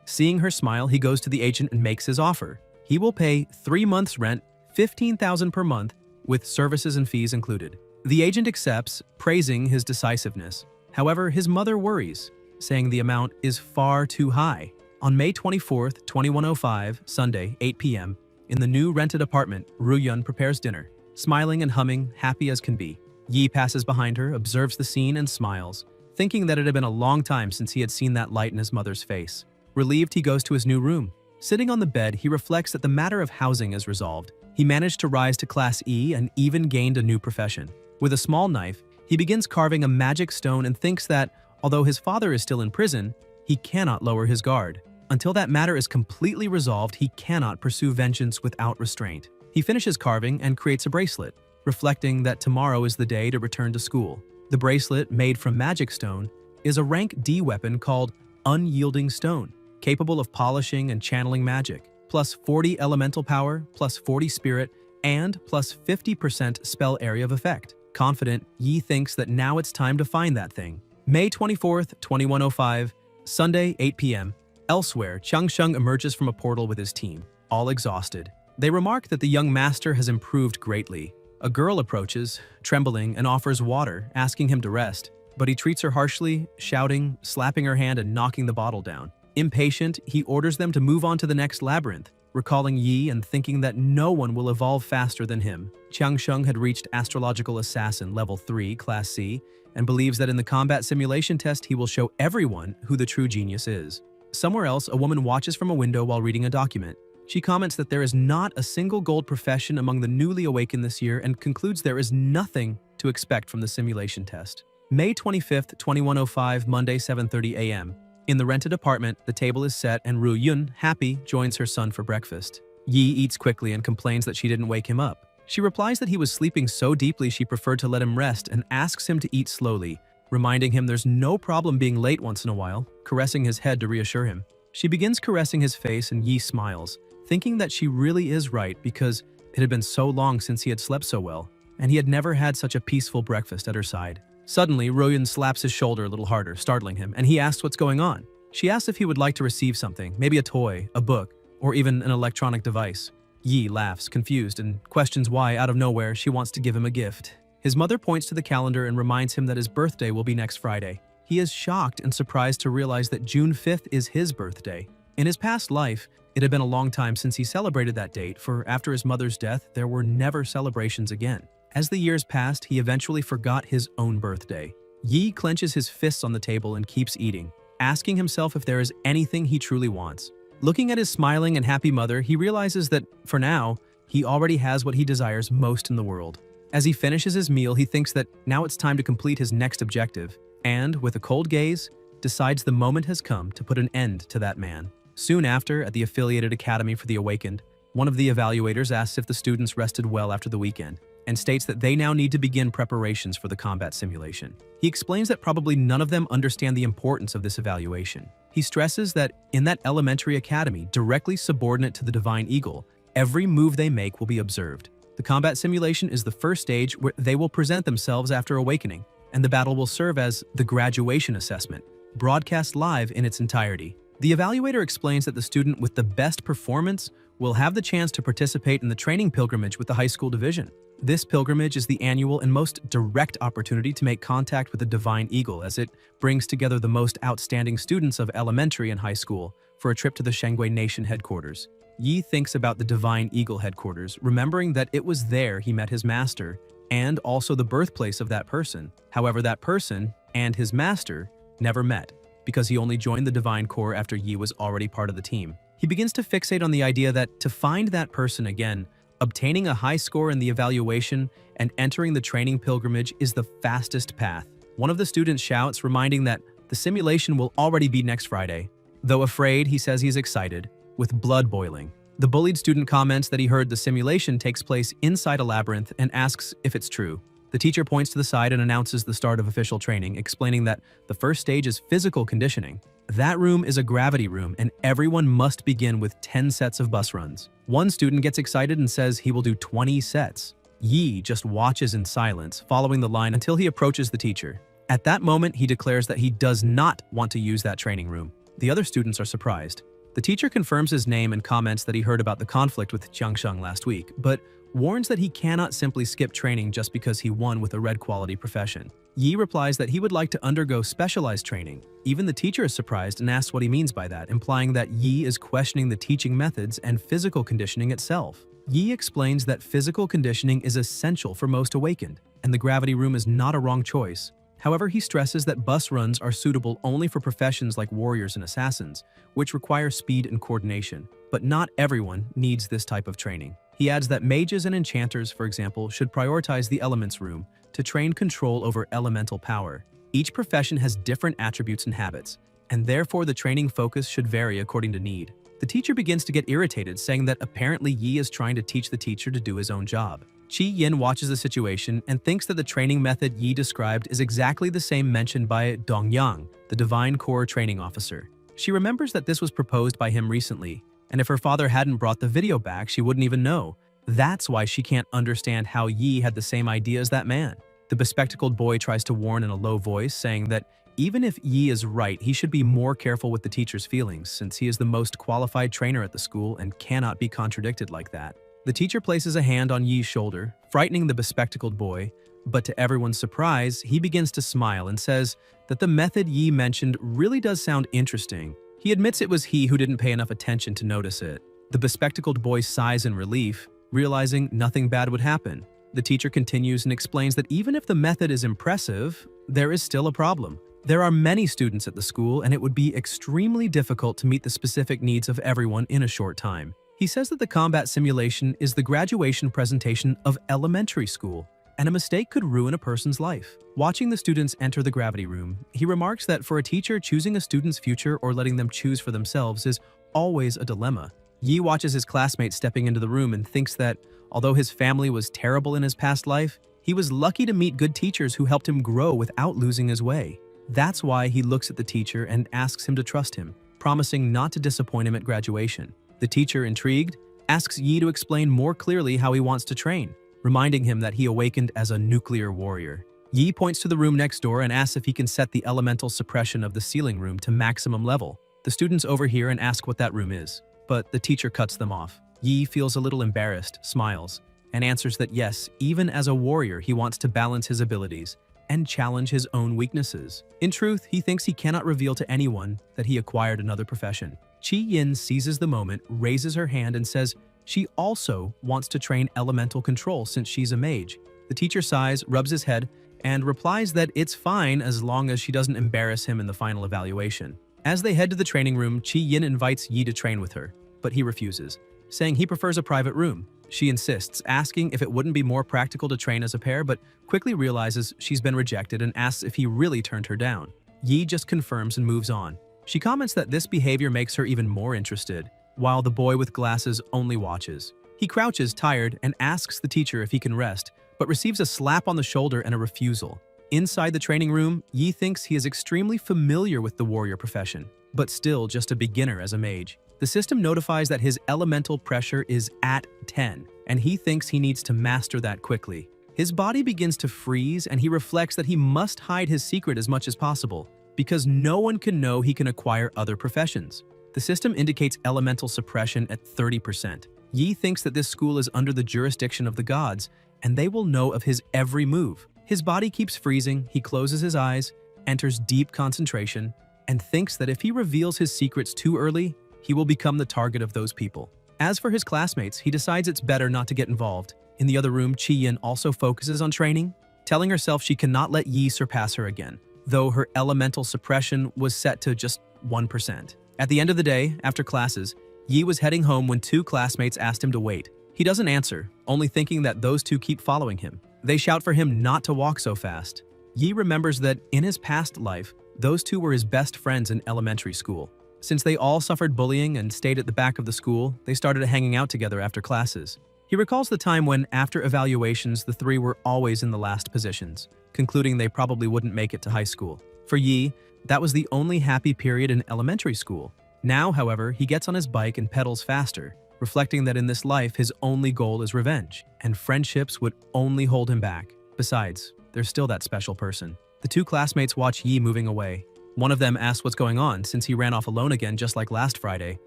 Seeing her smile, he goes to the agent and makes his offer. He will pay 3 months' rent, 15,000 per month, with services and fees included. The agent accepts, praising his decisiveness. However, his mother worries, saying the amount is far too high. On May 24th, 2105, Sunday, 8 p.m., in the new rented apartment, Ruyun prepares dinner. Smiling and humming, happy as can be. Yi passes behind her, observes the scene, and smiles, thinking that it had been a long time since he had seen that light in his mother's face. Relieved, he goes to his new room. Sitting on the bed, he reflects that the matter of housing is resolved. He managed to rise to Class E and even gained a new profession. With a small knife, he begins carving a magic stone and thinks that, although his father is still in prison, he cannot lower his guard. Until that matter is completely resolved, he cannot pursue vengeance without restraint. He finishes carving and creates a bracelet, reflecting that tomorrow is the day to return to school. The bracelet, made from magic stone, is a rank D weapon called Unyielding Stone, capable of polishing and channeling magic, plus 40 elemental power, plus 40 spirit, and plus 50% spell area of effect. Confident, Yi thinks that now it's time to find that thing. May 24th, 2105, Sunday, 8 p.m. Elsewhere, Changsheng emerges from a portal with his team, all exhausted. They remark that the young master has improved greatly. A girl approaches, trembling, and offers water, asking him to rest, but he treats her harshly, shouting, slapping her hand, and knocking the bottle down. Impatient, he orders them to move on to the next labyrinth, recalling Yi and thinking that no one will evolve faster than him. Changsheng had reached Astrological Assassin Level 3, Class C, and believes that in the combat simulation test he will show everyone who the true genius is. Somewhere else, a woman watches from a window while reading a document. She comments that there is not a single gold profession among the newly awakened this year and concludes there is nothing to expect from the simulation test. May 25th, 2105, Monday, 7:30 a.m. In the rented apartment, the table is set and Ru Yun, happy, joins her son for breakfast. Yi eats quickly and complains that she didn't wake him up. She replies that he was sleeping so deeply she preferred to let him rest and asks him to eat slowly, reminding him there's no problem being late once in a while, caressing his head to reassure him. She begins caressing his face and Yi smiles, thinking that she really is right because it had been so long since he had slept so well, and he had never had such a peaceful breakfast at her side. Suddenly, Royun slaps his shoulder a little harder, startling him, and he asks what's going on. She asks if he would like to receive something, maybe a toy, a book, or even an electronic device. Yi laughs, confused, and questions why, out of nowhere, she wants to give him a gift. His mother points to the calendar and reminds him that his birthday will be next Friday. He is shocked and surprised to realize that June 5th is his birthday. In his past life, it had been a long time since he celebrated that date, for after his mother's death, there were never celebrations again. As the years passed, he eventually forgot his own birthday. Yi clenches his fists on the table and keeps eating, asking himself if there is anything he truly wants. Looking at his smiling and happy mother, he realizes that, for now, he already has what he desires most in the world. As he finishes his meal, he thinks that now it's time to complete his next objective, and, with a cold gaze, decides the moment has come to put an end to that man. Soon after, at the affiliated Academy for the Awakened, one of the evaluators asks if the students rested well after the weekend, and states that they now need to begin preparations for the combat simulation. He explains that probably none of them understand the importance of this evaluation. He stresses that in that elementary academy, directly subordinate to the Divine Eagle, every move they make will be observed. The combat simulation is the first stage where they will present themselves after awakening, and the battle will serve as the graduation assessment, broadcast live in its entirety. The evaluator explains that the student with the best performance will have the chance to participate in the training pilgrimage with the high school division. This pilgrimage is the annual and most direct opportunity to make contact with the Divine Eagle, as it brings together the most outstanding students of elementary and high school for a trip to the Shangui Nation headquarters. Yi thinks about the Divine Eagle headquarters, remembering that it was there he met his master, and also the birthplace of that person. However, that person and his master never met, because he only joined the Divine Corps after Yi was already part of the team. He begins to fixate on the idea that to find that person again, Obtaining a high score in the evaluation and entering the training pilgrimage is the fastest path. One of the students shouts, reminding that the simulation will already be next Friday. Though afraid, he says he's excited, with blood boiling. The bullied student comments that he heard the simulation takes place inside a labyrinth and asks if it's true. The teacher points to the side and announces the start of official training, explaining that the first stage is physical conditioning. That room is a gravity room, and everyone must begin with 10 sets of bus runs. One student gets excited and says he will do 20 sets. Yi just watches in silence, following the line until he approaches the teacher. At that moment, he declares that he does not want to use that training room. The other students are surprised. The teacher confirms his name and comments that he heard about the conflict with Jiangsheng last week, but warns that he cannot simply skip training just because he won with a red-quality profession. Yi replies that he would like to undergo specialized training. Even the teacher is surprised and asks what he means by that, implying that Yi is questioning the teaching methods and physical conditioning itself. Yi explains that physical conditioning is essential for most awakened, and the gravity room is not a wrong choice. However, he stresses that bus runs are suitable only for professions like warriors and assassins, which require speed and coordination. But not everyone needs this type of training. He adds that mages and enchanters, for example, should prioritize the elements room to train control over elemental power. Each profession has different attributes and habits, and therefore the training focus should vary according to need. The teacher begins to get irritated, saying that apparently Yi is trying to teach the teacher to do his own job. Qi Yin watches the situation and thinks that the training method Yi described is exactly the same mentioned by Dongyang, the Divine Core training officer. She remembers that this was proposed by him recently, and if her father hadn't brought the video back, she wouldn't even know. That's why she can't understand how Yi had the same idea as that man. The bespectacled boy tries to warn in a low voice, saying that even if Yi is right, he should be more careful with the teacher's feelings, since he is the most qualified trainer at the school and cannot be contradicted like that. The teacher places a hand on Yi's shoulder, frightening the bespectacled boy, but to everyone's surprise, he begins to smile and says that the method Yi mentioned really does sound interesting. He admits it was he who didn't pay enough attention to notice it. The bespectacled boy sighs in relief, realizing nothing bad would happen. The teacher continues and explains that even if the method is impressive, there is still a problem. There are many students at the school, and it would be extremely difficult to meet the specific needs of everyone in a short time. He says that the combat simulation is the graduation presentation of elementary school, and a mistake could ruin a person's life. Watching the students enter the gravity room, he remarks that for a teacher, choosing a student's future or letting them choose for themselves is always a dilemma. Yi watches his classmates stepping into the room and thinks that, although his family was terrible in his past life, he was lucky to meet good teachers who helped him grow without losing his way. That's why he looks at the teacher and asks him to trust him, promising not to disappoint him at graduation. The teacher, intrigued, asks Yi to explain more clearly how he wants to train, reminding him that he awakened as a nuclear warrior. Yi points to the room next door and asks if he can set the elemental suppression of the ceiling room to maximum level. The students overhear and ask what that room is, but the teacher cuts them off. Yi feels a little embarrassed, smiles, and answers that yes, even as a warrior, he wants to balance his abilities and challenge his own weaknesses. In truth, he thinks he cannot reveal to anyone that he acquired another profession. Qi Yin seizes the moment, raises her hand, and says she also wants to train elemental control since she's a mage. The teacher sighs, rubs his head, and replies that it's fine as long as she doesn't embarrass him in the final evaluation. As they head to the training room, Qi Yin invites Yi to train with her, but he refuses, saying he prefers a private room. She insists, asking if it wouldn't be more practical to train as a pair, but quickly realizes she's been rejected and asks if he really turned her down. Yi just confirms and moves on. She comments that this behavior makes her even more interested, while the boy with glasses only watches. He crouches, tired, and asks the teacher if he can rest, but receives a slap on the shoulder and a refusal. Inside the training room, Yi thinks he is extremely familiar with the warrior profession, but still just a beginner as a mage. The system notifies that his elemental pressure is at 10, and he thinks he needs to master that quickly. His body begins to freeze, and he reflects that he must hide his secret as much as possible, because no one can know he can acquire other professions. The system indicates elemental suppression at 30%. Yi thinks that this school is under the jurisdiction of the gods, and they will know of his every move. His body keeps freezing, he closes his eyes, enters deep concentration, and thinks that if he reveals his secrets too early, he will become the target of those people. As for his classmates, he decides it's better not to get involved. In the other room, Qi Yin also focuses on training, telling herself she cannot let Yi surpass her again, though her elemental suppression was set to just 1%. At the end of the day, after classes, Yi was heading home when two classmates asked him to wait. He doesn't answer, only thinking that those two keep following him. They shout for him not to walk so fast. Yi remembers that in his past life, those two were his best friends in elementary school. Since they all suffered bullying and stayed at the back of the school, they started hanging out together after classes. He recalls the time when, after evaluations, the three were always in the last positions, concluding they probably wouldn't make it to high school. For Yi, that was the only happy period in elementary school. Now, however, he gets on his bike and pedals faster, reflecting that in this life his only goal is revenge, and friendships would only hold him back. Besides, there's still that special person. The two classmates watch Yi moving away. One of them asks what's going on since he ran off alone again just like last Friday,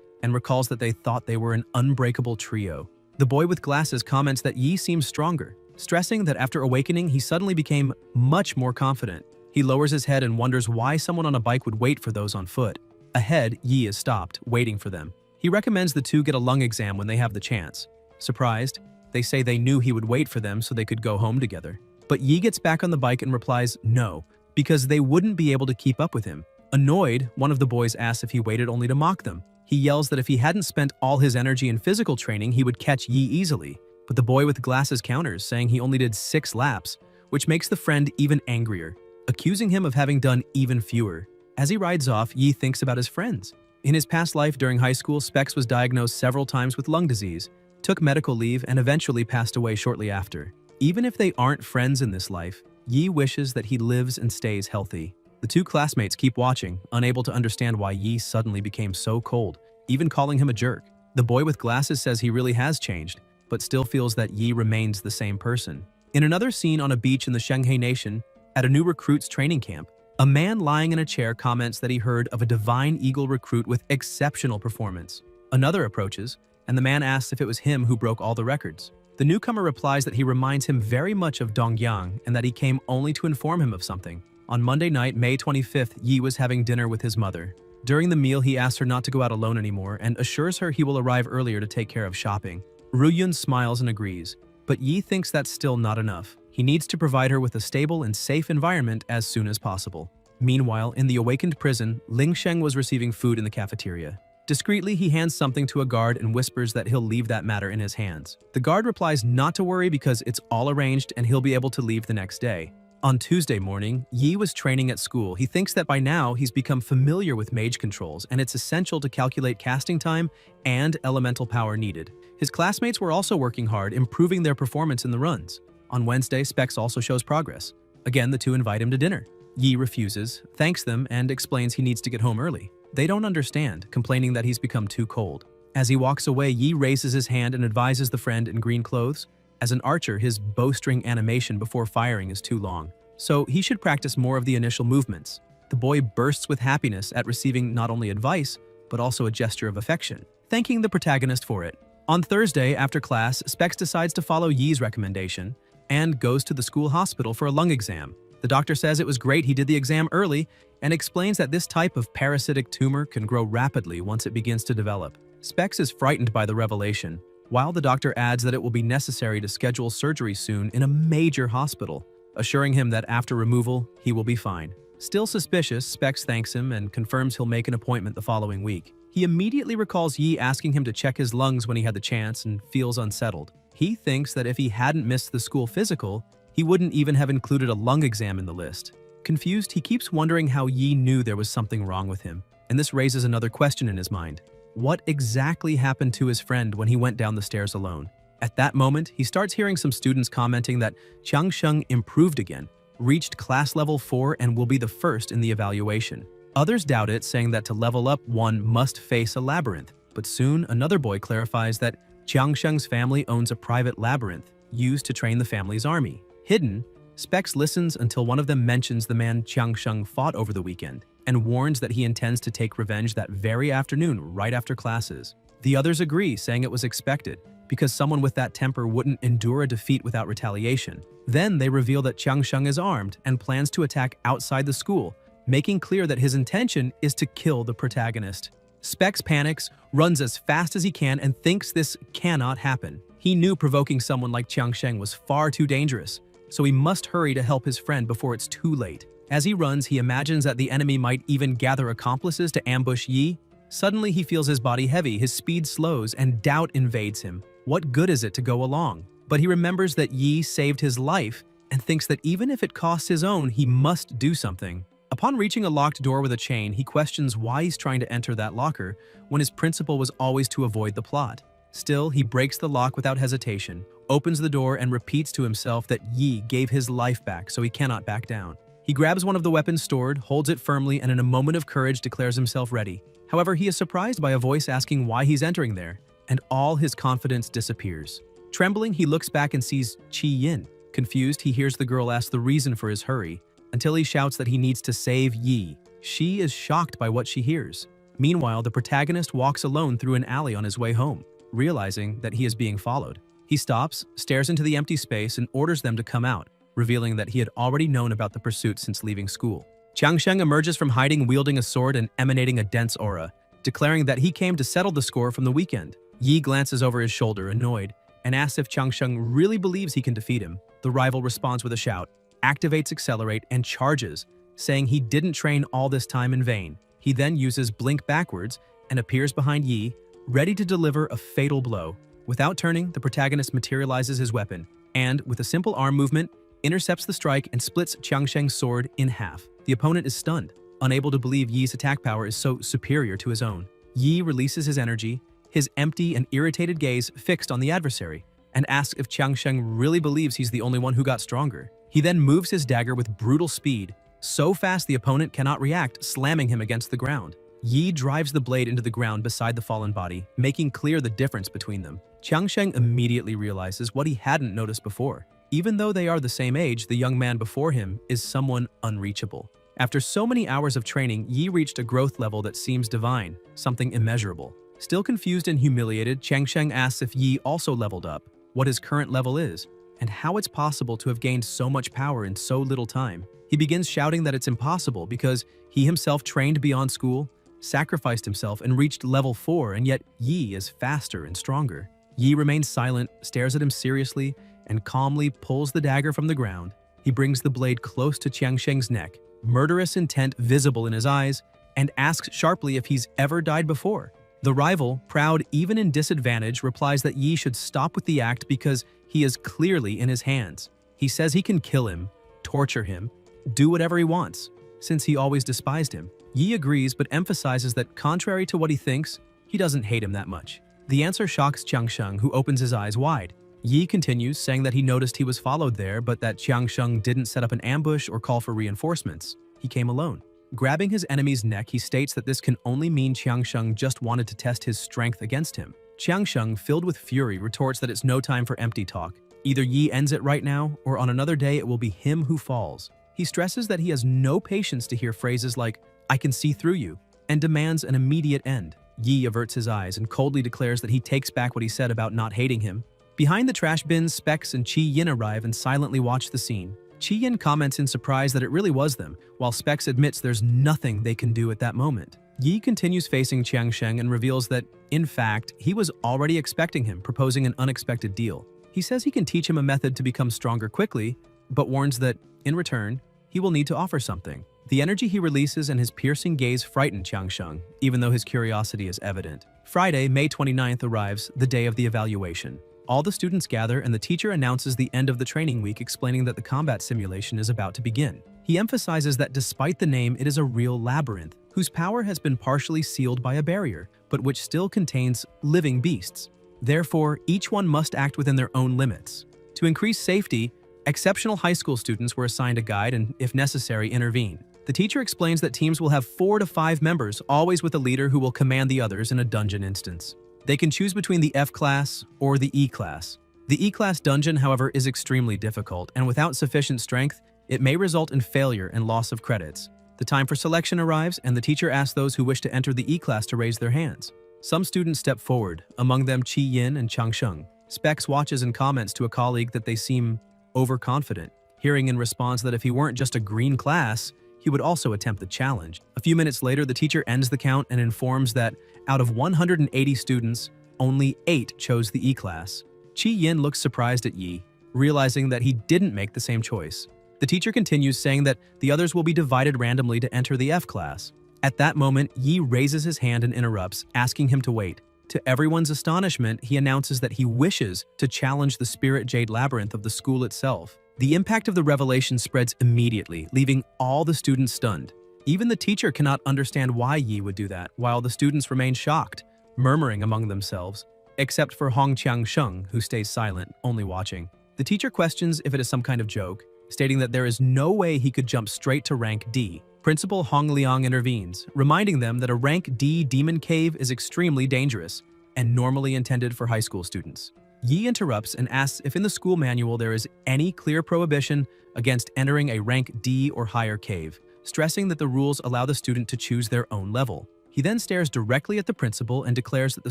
and recalls that they thought they were an unbreakable trio. The boy with glasses comments that Yi seems stronger, stressing that after awakening he suddenly became much more confident. He lowers his head and wonders why someone on a bike would wait for those on foot. Ahead, Yi is stopped, waiting for them. He recommends the two get a lung exam when they have the chance. Surprised, they say they knew he would wait for them so they could go home together. But Yi gets back on the bike and replies no, because they wouldn't be able to keep up with him. Annoyed, one of the boys asks if he waited only to mock them. He yells that if he hadn't spent all his energy in physical training, he would catch Yi easily. But the boy with glasses counters, saying he only did 6 laps, which makes the friend even angrier, accusing him of having done even fewer. As he rides off, Yi thinks about his friends. In his past life during high school, Specs was diagnosed several times with lung disease, took medical leave, and eventually passed away shortly after. Even if they aren't friends in this life, Yi wishes that he lives and stays healthy. The two classmates keep watching, unable to understand why Yi suddenly became so cold, even calling him a jerk. The boy with glasses says he really has changed, but still feels that Yi remains the same person. In another scene on a beach in the Shanghai Nation, at a new recruit's training camp, a man lying in a chair comments that he heard of a Divine Eagle recruit with exceptional performance. Another approaches, and the man asks if it was him who broke all the records. The newcomer replies that he reminds him very much of Dongyang and that he came only to inform him of something. On Monday night, May 25th, Yi was having dinner with his mother. During the meal, he asks her not to go out alone anymore and assures her he will arrive earlier to take care of shopping. Ruyun smiles and agrees, but Yi thinks that's still not enough. He needs to provide her with a stable and safe environment as soon as possible. Meanwhile, in the awakened prison, Ling Sheng was receiving food in the cafeteria. Discreetly, he hands something to a guard and whispers that he'll leave that matter in his hands. The guard replies not to worry because it's all arranged and he'll be able to leave the next day. On Tuesday morning, Yi was training at school. He thinks that by now he's become familiar with mage controls and it's essential to calculate casting time and elemental power needed. His classmates were also working hard, improving their performance in the runs. On Wednesday, Specs also shows progress. Again, the two invite him to dinner. Yi refuses, thanks them, and explains he needs to get home early. They don't understand, complaining that he's become too cold. As he walks away, Yi raises his hand and advises the friend in green clothes. As an archer, his bowstring animation before firing is too long, so he should practice more of the initial movements. The boy bursts with happiness at receiving not only advice, but also a gesture of affection, thanking the protagonist for it. On Thursday, after class, Specs decides to follow Yi's recommendation and goes to the school hospital for a lung exam. The doctor says it was great he did the exam early and explains that this type of parasitic tumor can grow rapidly once it begins to develop. Specs is frightened by the revelation, while the doctor adds that it will be necessary to schedule surgery soon in a major hospital, assuring him that after removal, he will be fine. Still suspicious, Specs thanks him and confirms he'll make an appointment the following week. He immediately recalls Yi asking him to check his lungs when he had the chance and feels unsettled. He thinks that if he hadn't missed the school physical, he wouldn't even have included a lung exam in the list. Confused, he keeps wondering how Yi knew there was something wrong with him, and this raises another question in his mind. What exactly happened to his friend when he went down the stairs alone? At that moment, he starts hearing some students commenting that Chiang Sheng improved again, reached class level 4 and will be the first in the evaluation. Others doubt it, saying that to level up, one must face a labyrinth. But soon, another boy clarifies that Chiang Sheng's family owns a private labyrinth used to train the family's army. Hidden, Specs listens until one of them mentions the man Chiang Sheng fought over the weekend and warns that he intends to take revenge that very afternoon right after classes. The others agree, saying it was expected, because someone with that temper wouldn't endure a defeat without retaliation. Then they reveal that Chiang Sheng is armed and plans to attack outside the school, making clear that his intention is to kill the protagonist. Specs panics, runs as fast as he can, and thinks this cannot happen. He knew provoking someone like Chiang Sheng was far too dangerous, so he must hurry to help his friend before it's too late. As he runs, he imagines that the enemy might even gather accomplices to ambush Yi. Suddenly, he feels his body heavy, his speed slows, and doubt invades him. What good is it to go along? But he remembers that Yi saved his life and thinks that even if it costs his own, he must do something. Upon reaching a locked door with a chain, he questions why he's trying to enter that locker when his principle was always to avoid the plot. Still, he breaks the lock without hesitation, opens the door, and repeats to himself that Yi gave his life back, so he cannot back down. He grabs one of the weapons stored, holds it firmly, and in a moment of courage declares himself ready. However, he is surprised by a voice asking why he's entering there, and all his confidence disappears. Trembling, he looks back and sees Chi Yin. Confused, he hears the girl ask the reason for his hurry, until he shouts that he needs to save Yi. She is shocked by what she hears. Meanwhile, the protagonist walks alone through an alley on his way home, realizing that he is being followed. He stops, stares into the empty space, and orders them to come out, revealing that he had already known about the pursuit since leaving school. Changsheng emerges from hiding wielding a sword and emanating a dense aura, declaring that he came to settle the score from the weekend. Yi glances over his shoulder, annoyed, and asks if Changsheng really believes he can defeat him. The rival responds with a shout, activates Accelerate, and charges, saying he didn't train all this time in vain. He then uses Blink backwards and appears behind Yi, ready to deliver a fatal blow. Without turning, the protagonist materializes his weapon, and, with a simple arm movement, intercepts the strike and splits Changsheng's sword in half. The opponent is stunned, unable to believe Yi's attack power is so superior to his own. Yi releases his energy, his empty and irritated gaze fixed on the adversary, and asks if Changsheng really believes he's the only one who got stronger. He then moves his dagger with brutal speed, so fast the opponent cannot react, slamming him against the ground. Yi drives the blade into the ground beside the fallen body, making clear the difference between them. Changsheng immediately realizes what he hadn't noticed before. Even though they are the same age, the young man before him is someone unreachable. After so many hours of training, Yi reached a growth level that seems divine, something immeasurable. Still confused and humiliated, Changsheng asks if Yi also leveled up, what his current level is, and how it's possible to have gained so much power in so little time. He begins shouting that it's impossible because he himself trained beyond school, sacrificed himself, and reached level 4, and yet Yi is faster and stronger. Yi remains silent, stares at him seriously, and calmly pulls the dagger from the ground. He brings the blade close to Changsheng's neck, murderous intent visible in his eyes, and asks sharply if he's ever died before. The rival, proud even in disadvantage, replies that Yi should stop with the act because he is clearly in his hands. He says he can kill him, torture him, do whatever he wants, since he always despised him. Yi agrees but emphasizes that contrary to what he thinks, he doesn't hate him that much. The answer shocks Changsheng, who opens his eyes wide. Yi continues, saying that he noticed he was followed there, but that Changsheng didn't set up an ambush or call for reinforcements. He came alone. Grabbing his enemy's neck, he states that this can only mean Changsheng just wanted to test his strength against him. Changsheng, filled with fury, retorts that it's no time for empty talk. Either Yi ends it right now, or on another day it will be him who falls. He stresses that he has no patience to hear phrases like, "I can see through you," and demands an immediate end. Yi averts his eyes and coldly declares that he takes back what he said about not hating him. Behind the trash bins, Specs and Chi Yin arrive and silently watch the scene. Chi Yin comments in surprise that it really was them, while Specs admits there's nothing they can do at that moment. Yi continues facing Changsheng and reveals that, in fact, he was already expecting him, proposing an unexpected deal. He says he can teach him a method to become stronger quickly, but warns that, in return, he will need to offer something. The energy he releases and his piercing gaze frighten Changsheng, even though his curiosity is evident. Friday, May 29th arrives, the day of the evaluation. All the students gather and the teacher announces the end of the training week, explaining that the combat simulation is about to begin. He emphasizes that despite the name, it is a real labyrinth, whose power has been partially sealed by a barrier, but which still contains living beasts. Therefore, each one must act within their own limits. To increase safety, exceptional high school students were assigned a guide and, if necessary, intervene. The teacher explains that teams will have 4 to 5 members, always with a leader who will command the others in a dungeon instance. They can choose between the F class or the E class. The E class dungeon, however, is extremely difficult, and without sufficient strength, it may result in failure and loss of credits. The time for selection arrives, and the teacher asks those who wish to enter the E class to raise their hands. Some students step forward, among them Chi Yin and Changsheng. Specs watches and comments to a colleague that they seem overconfident, hearing in response that if he weren't just a green class, he would also attempt the challenge. A few minutes later, the teacher ends the count and informs that out of 180 students, only 8 chose the E class. Chi Yin looks surprised at Yi, realizing that he didn't make the same choice. The teacher continues, saying that the others will be divided randomly to enter the F class. At that moment, Yi raises his hand and interrupts, asking him to wait. To everyone's astonishment, he announces that he wishes to challenge the Spirit Jade Labyrinth of the school itself. The impact of the revelation spreads immediately, leaving all the students stunned. Even the teacher cannot understand why Yi would do that, while the students remain shocked, murmuring among themselves, except for Hong Qiangsheng, who stays silent, only watching. The teacher questions if it is some kind of joke, stating that there is no way he could jump straight to rank D. Principal Hong Liang intervenes, reminding them that a rank D demon cave is extremely dangerous and normally intended for high school students. Yi interrupts and asks if in the school manual there is any clear prohibition against entering a rank D or higher cave, stressing that the rules allow the student to choose their own level. He then stares directly at the principal and declares that the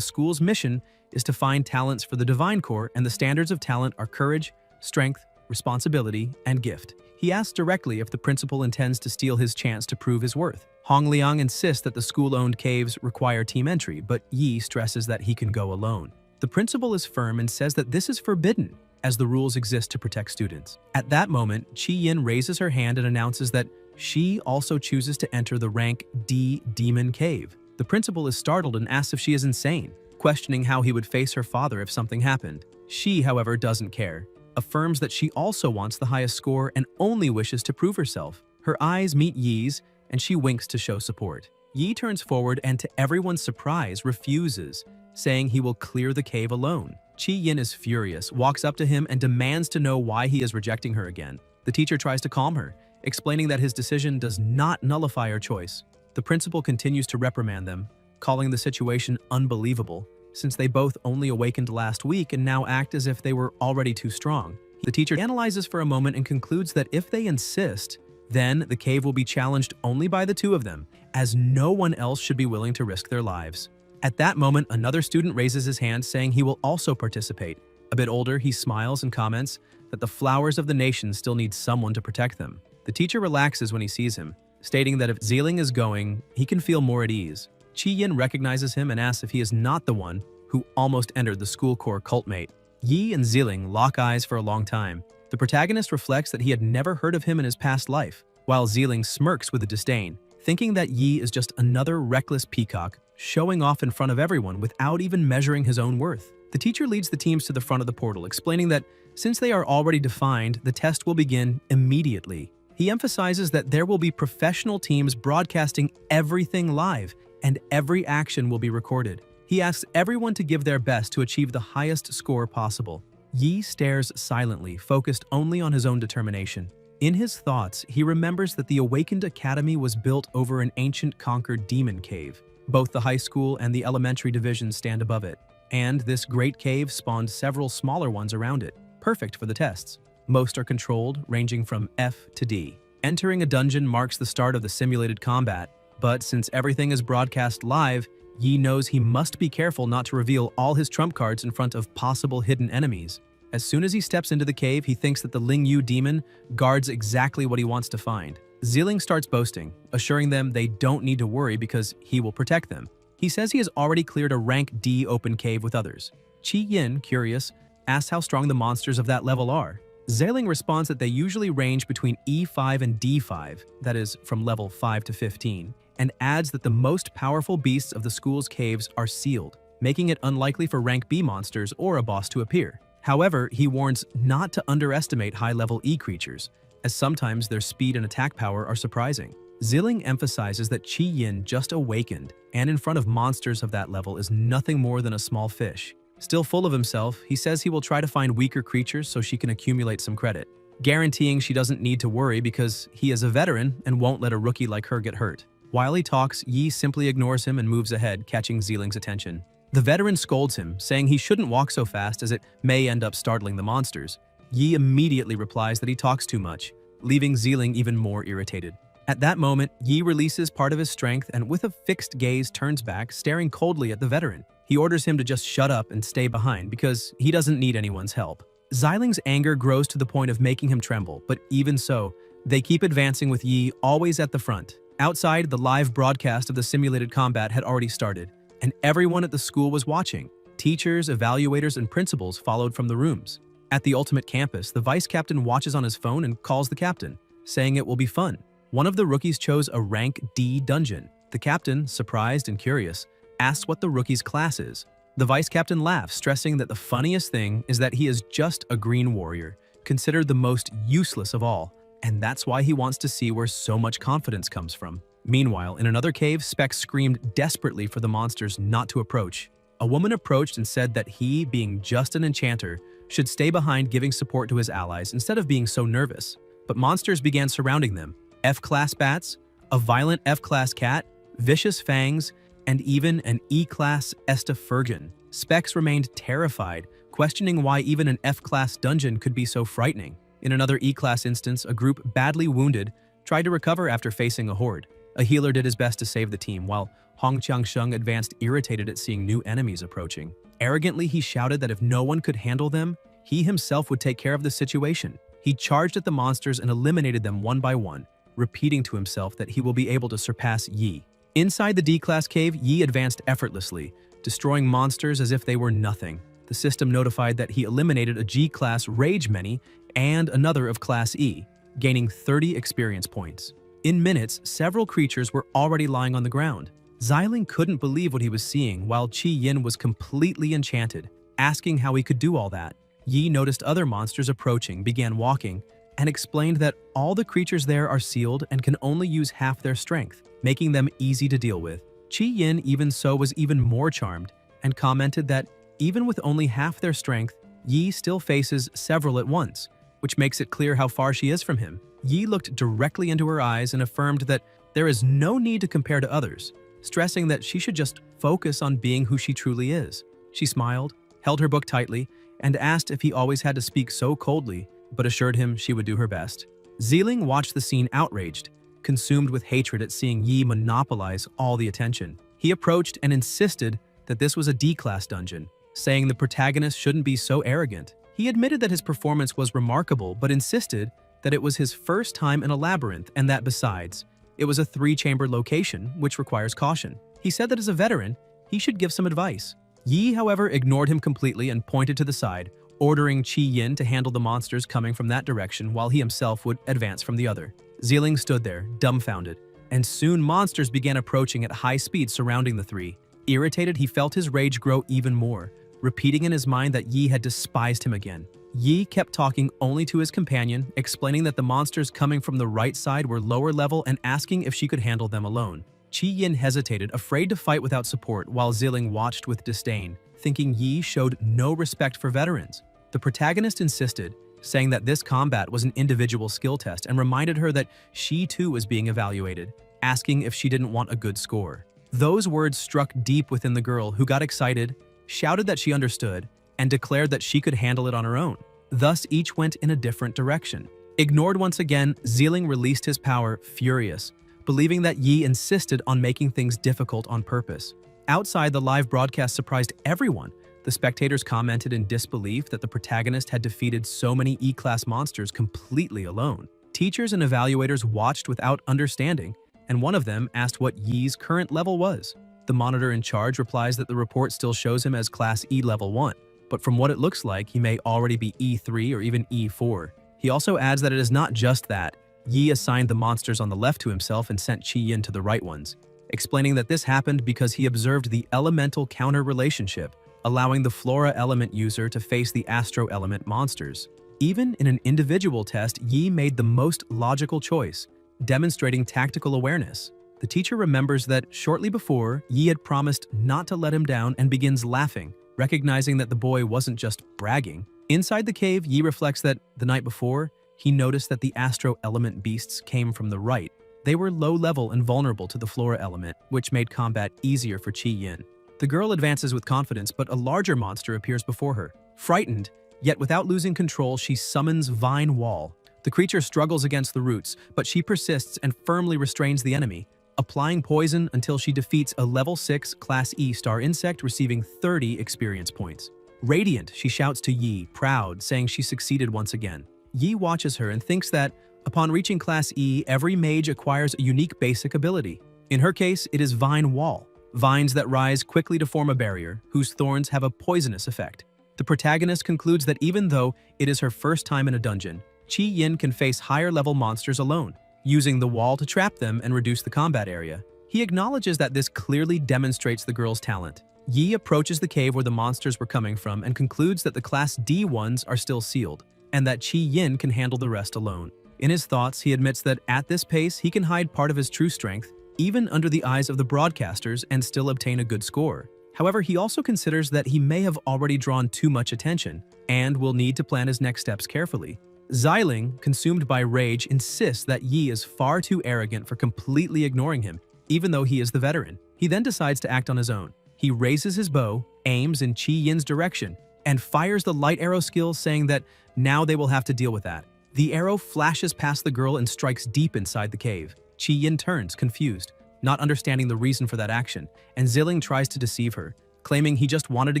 school's mission is to find talents for the Divine Core, and the standards of talent are courage, strength, responsibility, and gift. He asks directly if the principal intends to steal his chance to prove his worth. Hong Liang insists that the school-owned caves require team entry, but Yi stresses that he can go alone. The principal is firm and says that this is forbidden, as the rules exist to protect students. At that moment, Qi Yin raises her hand and announces that she also chooses to enter the rank D Demon Cave. The principal is startled and asks if she is insane, questioning how he would face her father if something happened. She, however, doesn't care, affirms that she also wants the highest score and only wishes to prove herself. Her eyes meet Yi's, and she winks to show support. Yi turns forward and, to everyone's surprise, refuses, saying he will clear the cave alone. Qi Yin is furious, walks up to him, and demands to know why he is rejecting her again. The teacher tries to calm her, explaining that his decision does not nullify her choice. The principal continues to reprimand them, calling the situation unbelievable, since they both only awakened last week and now act as if they were already too strong. The teacher analyzes for a moment and concludes that if they insist, then the cave will be challenged only by the two of them, as no one else should be willing to risk their lives. At that moment, another student raises his hand, saying he will also participate. A bit older, he smiles and comments that the flowers of the nation still need someone to protect them. The teacher relaxes when he sees him, stating that if Ziling is going, he can feel more at ease. Qi Yin recognizes him and asks if he is not the one who almost entered the school core cultmate. Yi and Ziling lock eyes for a long time. The protagonist reflects that he had never heard of him in his past life, while Ziling smirks with disdain, thinking that Yi is just another reckless peacock showing off in front of everyone without even measuring his own worth. The teacher leads the teams to the front of the portal, explaining that since they are already defined, the test will begin immediately. He emphasizes that there will be professional teams broadcasting everything live, and every action will be recorded. He asks everyone to give their best to achieve the highest score possible. Yi stares silently, focused only on his own determination. In his thoughts, he remembers that the Awakened Academy was built over an ancient conquered demon cave. Both the high school and the elementary divisions stand above it, and this great cave spawned several smaller ones around it, perfect for the tests. Most are controlled, ranging from F to D. Entering a dungeon marks the start of the simulated combat, but since everything is broadcast live, Yi knows he must be careful not to reveal all his trump cards in front of possible hidden enemies. As soon as he steps into the cave, he thinks that the Ling Yu demon guards exactly what he wants to find. Ziling starts boasting, assuring them they don't need to worry because he will protect them. He says he has already cleared a rank D open cave with others. Qi Yin, curious, asks how strong the monsters of that level are. Ziling responds that they usually range between E5 and D5, that is, from level 5 to 15, and adds that the most powerful beasts of the school's caves are sealed, making it unlikely for rank B monsters or a boss to appear. However, he warns not to underestimate high-level E creatures, as sometimes their speed and attack power are surprising. Ziling emphasizes that Qi Yin just awakened, and in front of monsters of that level is nothing more than a small fish. Still full of himself, he says he will try to find weaker creatures so she can accumulate some credit, guaranteeing she doesn't need to worry because he is a veteran and won't let a rookie like her get hurt. While he talks, Yi simply ignores him and moves ahead, catching Ziling's attention. The veteran scolds him, saying he shouldn't walk so fast as it may end up startling the monsters. Yi immediately replies that he talks too much, leaving Ziling even more irritated. At that moment, Yi releases part of his strength and with a fixed gaze turns back, staring coldly at the veteran. He orders him to just shut up and stay behind because he doesn't need anyone's help. Ziling's anger grows to the point of making him tremble, but even so, they keep advancing with Yi always at the front. Outside, the live broadcast of the simulated combat had already started, and everyone at the school was watching. Teachers, evaluators, and principals followed from the rooms. At the ultimate campus, the vice captain watches on his phone and calls the captain, saying it will be fun. One of the rookies chose a rank D dungeon. The captain, surprised and curious, asks what the rookie's class is. The vice captain laughs, stressing that the funniest thing is that he is just a green warrior, considered the most useless of all, and that's why he wants to see where so much confidence comes from. Meanwhile, in another cave, Specs screamed desperately for the monsters not to approach. A woman approached and said that he, being just an enchanter, should stay behind giving support to his allies instead of being so nervous. But monsters began surrounding them. F-class bats, a violent F-class cat, vicious fangs, and even an E-class Estafurgan. Specs remained terrified, questioning why even an F-class dungeon could be so frightening. In another E-class instance, a group badly wounded tried to recover after facing a horde. A healer did his best to save the team, while Hong Qiangsheng advanced irritated at seeing new enemies approaching. Arrogantly, he shouted that if no one could handle them, he himself would take care of the situation. He charged at the monsters and eliminated them one by one, repeating to himself that he will be able to surpass Yi. Inside the D-class cave, Yi advanced effortlessly, destroying monsters as if they were nothing. The system notified that he eliminated a G-class Rage Many and another of Class E, gaining 30 experience points. In minutes, several creatures were already lying on the ground. Xiling couldn't believe what he was seeing, while Qi Yin was completely enchanted, asking how he could do all that. Yi noticed other monsters approaching, began walking, and explained that all the creatures there are sealed and can only use half their strength, making them easy to deal with. Qi Yin was even more charmed, and commented that even with only half their strength, Yi still faces several at once, which makes it clear how far she is from him. Yi looked directly into her eyes and affirmed that there is no need to compare to others, stressing that she should just focus on being who she truly is. She smiled, held her book tightly, and asked if he always had to speak so coldly, but assured him she would do her best. Xiling watched the scene outraged, consumed with hatred at seeing Yi monopolize all the attention. He approached and insisted that this was a D-class dungeon, saying the protagonist shouldn't be so arrogant. He admitted that his performance was remarkable, but insisted that it was his first time in a labyrinth and that besides, it was a 3-chamber location, which requires caution. He said that as a veteran, he should give some advice. Yi, however, ignored him completely and pointed to the side, ordering Qi Yin to handle the monsters coming from that direction while he himself would advance from the other. Xiling stood there, dumbfounded, and soon monsters began approaching at high speed surrounding the three. Irritated, he felt his rage grow even more, repeating in his mind that Yi had despised him again. Yi kept talking only to his companion, explaining that the monsters coming from the right side were lower level and asking if she could handle them alone. Qi Yin hesitated, afraid to fight without support, while Xiling watched with disdain, thinking Yi showed no respect for veterans. The protagonist insisted, saying that this combat was an individual skill test and reminded her that she too was being evaluated, asking if she didn't want a good score. Those words struck deep within the girl, who got excited, shouted that she understood, and declared that she could handle it on her own. Thus, each went in a different direction. Ignored once again, Xiling released his power, furious, believing that Yi insisted on making things difficult on purpose. Outside, the live broadcast surprised everyone. The spectators commented in disbelief that the protagonist had defeated so many E-class monsters completely alone. Teachers and evaluators watched without understanding, and one of them asked what Yi's current level was. The monitor in charge replies that the report still shows him as Class E Level 1. But from what it looks like, he may already be E3 or even E4. He also adds that it is not just that. Yi assigned the monsters on the left to himself and sent Qi Yin to the right ones, explaining that this happened because he observed the elemental counter relationship, allowing the Flora element user to face the Astro element monsters. Even in an individual test, Yi made the most logical choice, demonstrating tactical awareness. The teacher remembers that shortly before, Yi had promised not to let him down and begins laughing, recognizing that the boy wasn't just bragging. Inside the cave, Yi reflects that the night before, he noticed that the Astro element beasts came from the right. They were low level and vulnerable to the Flora element, which made combat easier for Qi Yin. The girl advances with confidence, but a larger monster appears before her. Frightened, yet without losing control, she summons Vine Wall. The creature struggles against the roots, but she persists and firmly restrains the enemy, applying poison until she defeats a level 6 Class E star insect, receiving 30 experience points. Radiant, she shouts to Yi, proud, saying she succeeded once again. Yi watches her and thinks that, upon reaching Class E, every mage acquires a unique basic ability. In her case, it is Vine Wall, vines that rise quickly to form a barrier, whose thorns have a poisonous effect. The protagonist concludes that even though it is her first time in a dungeon, Qi Yin can face higher-level monsters alone, using the wall to trap them and reduce the combat area. He acknowledges that this clearly demonstrates the girl's talent. Yi approaches the cave where the monsters were coming from and concludes that the Class D ones are still sealed, and that Qi Yin can handle the rest alone. In his thoughts, he admits that at this pace, he can hide part of his true strength, even under the eyes of the broadcasters, and still obtain a good score. However, he also considers that he may have already drawn too much attention, and will need to plan his next steps carefully. Xiling, consumed by rage, insists that Yi is far too arrogant for completely ignoring him, even though he is the veteran. He then decides to act on his own. He raises his bow, aims in Qi Yin's direction, and fires the light arrow skill, saying that now they will have to deal with that. The arrow flashes past the girl and strikes deep inside the cave. Qi Yin turns, confused, not understanding the reason for that action, and Xiling tries to deceive her, claiming he just wanted to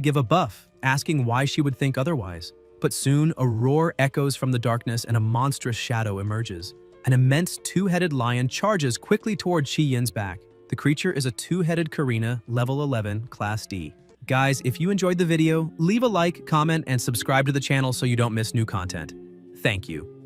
give a buff, asking why she would think otherwise. But soon, a roar echoes from the darkness and a monstrous shadow emerges. An immense two-headed lion charges quickly toward Qi Yin's back. The creature is a two-headed Karina, level 11, Class D. Guys, if you enjoyed the video, leave a like, comment, and subscribe to the channel so you don't miss new content. Thank you.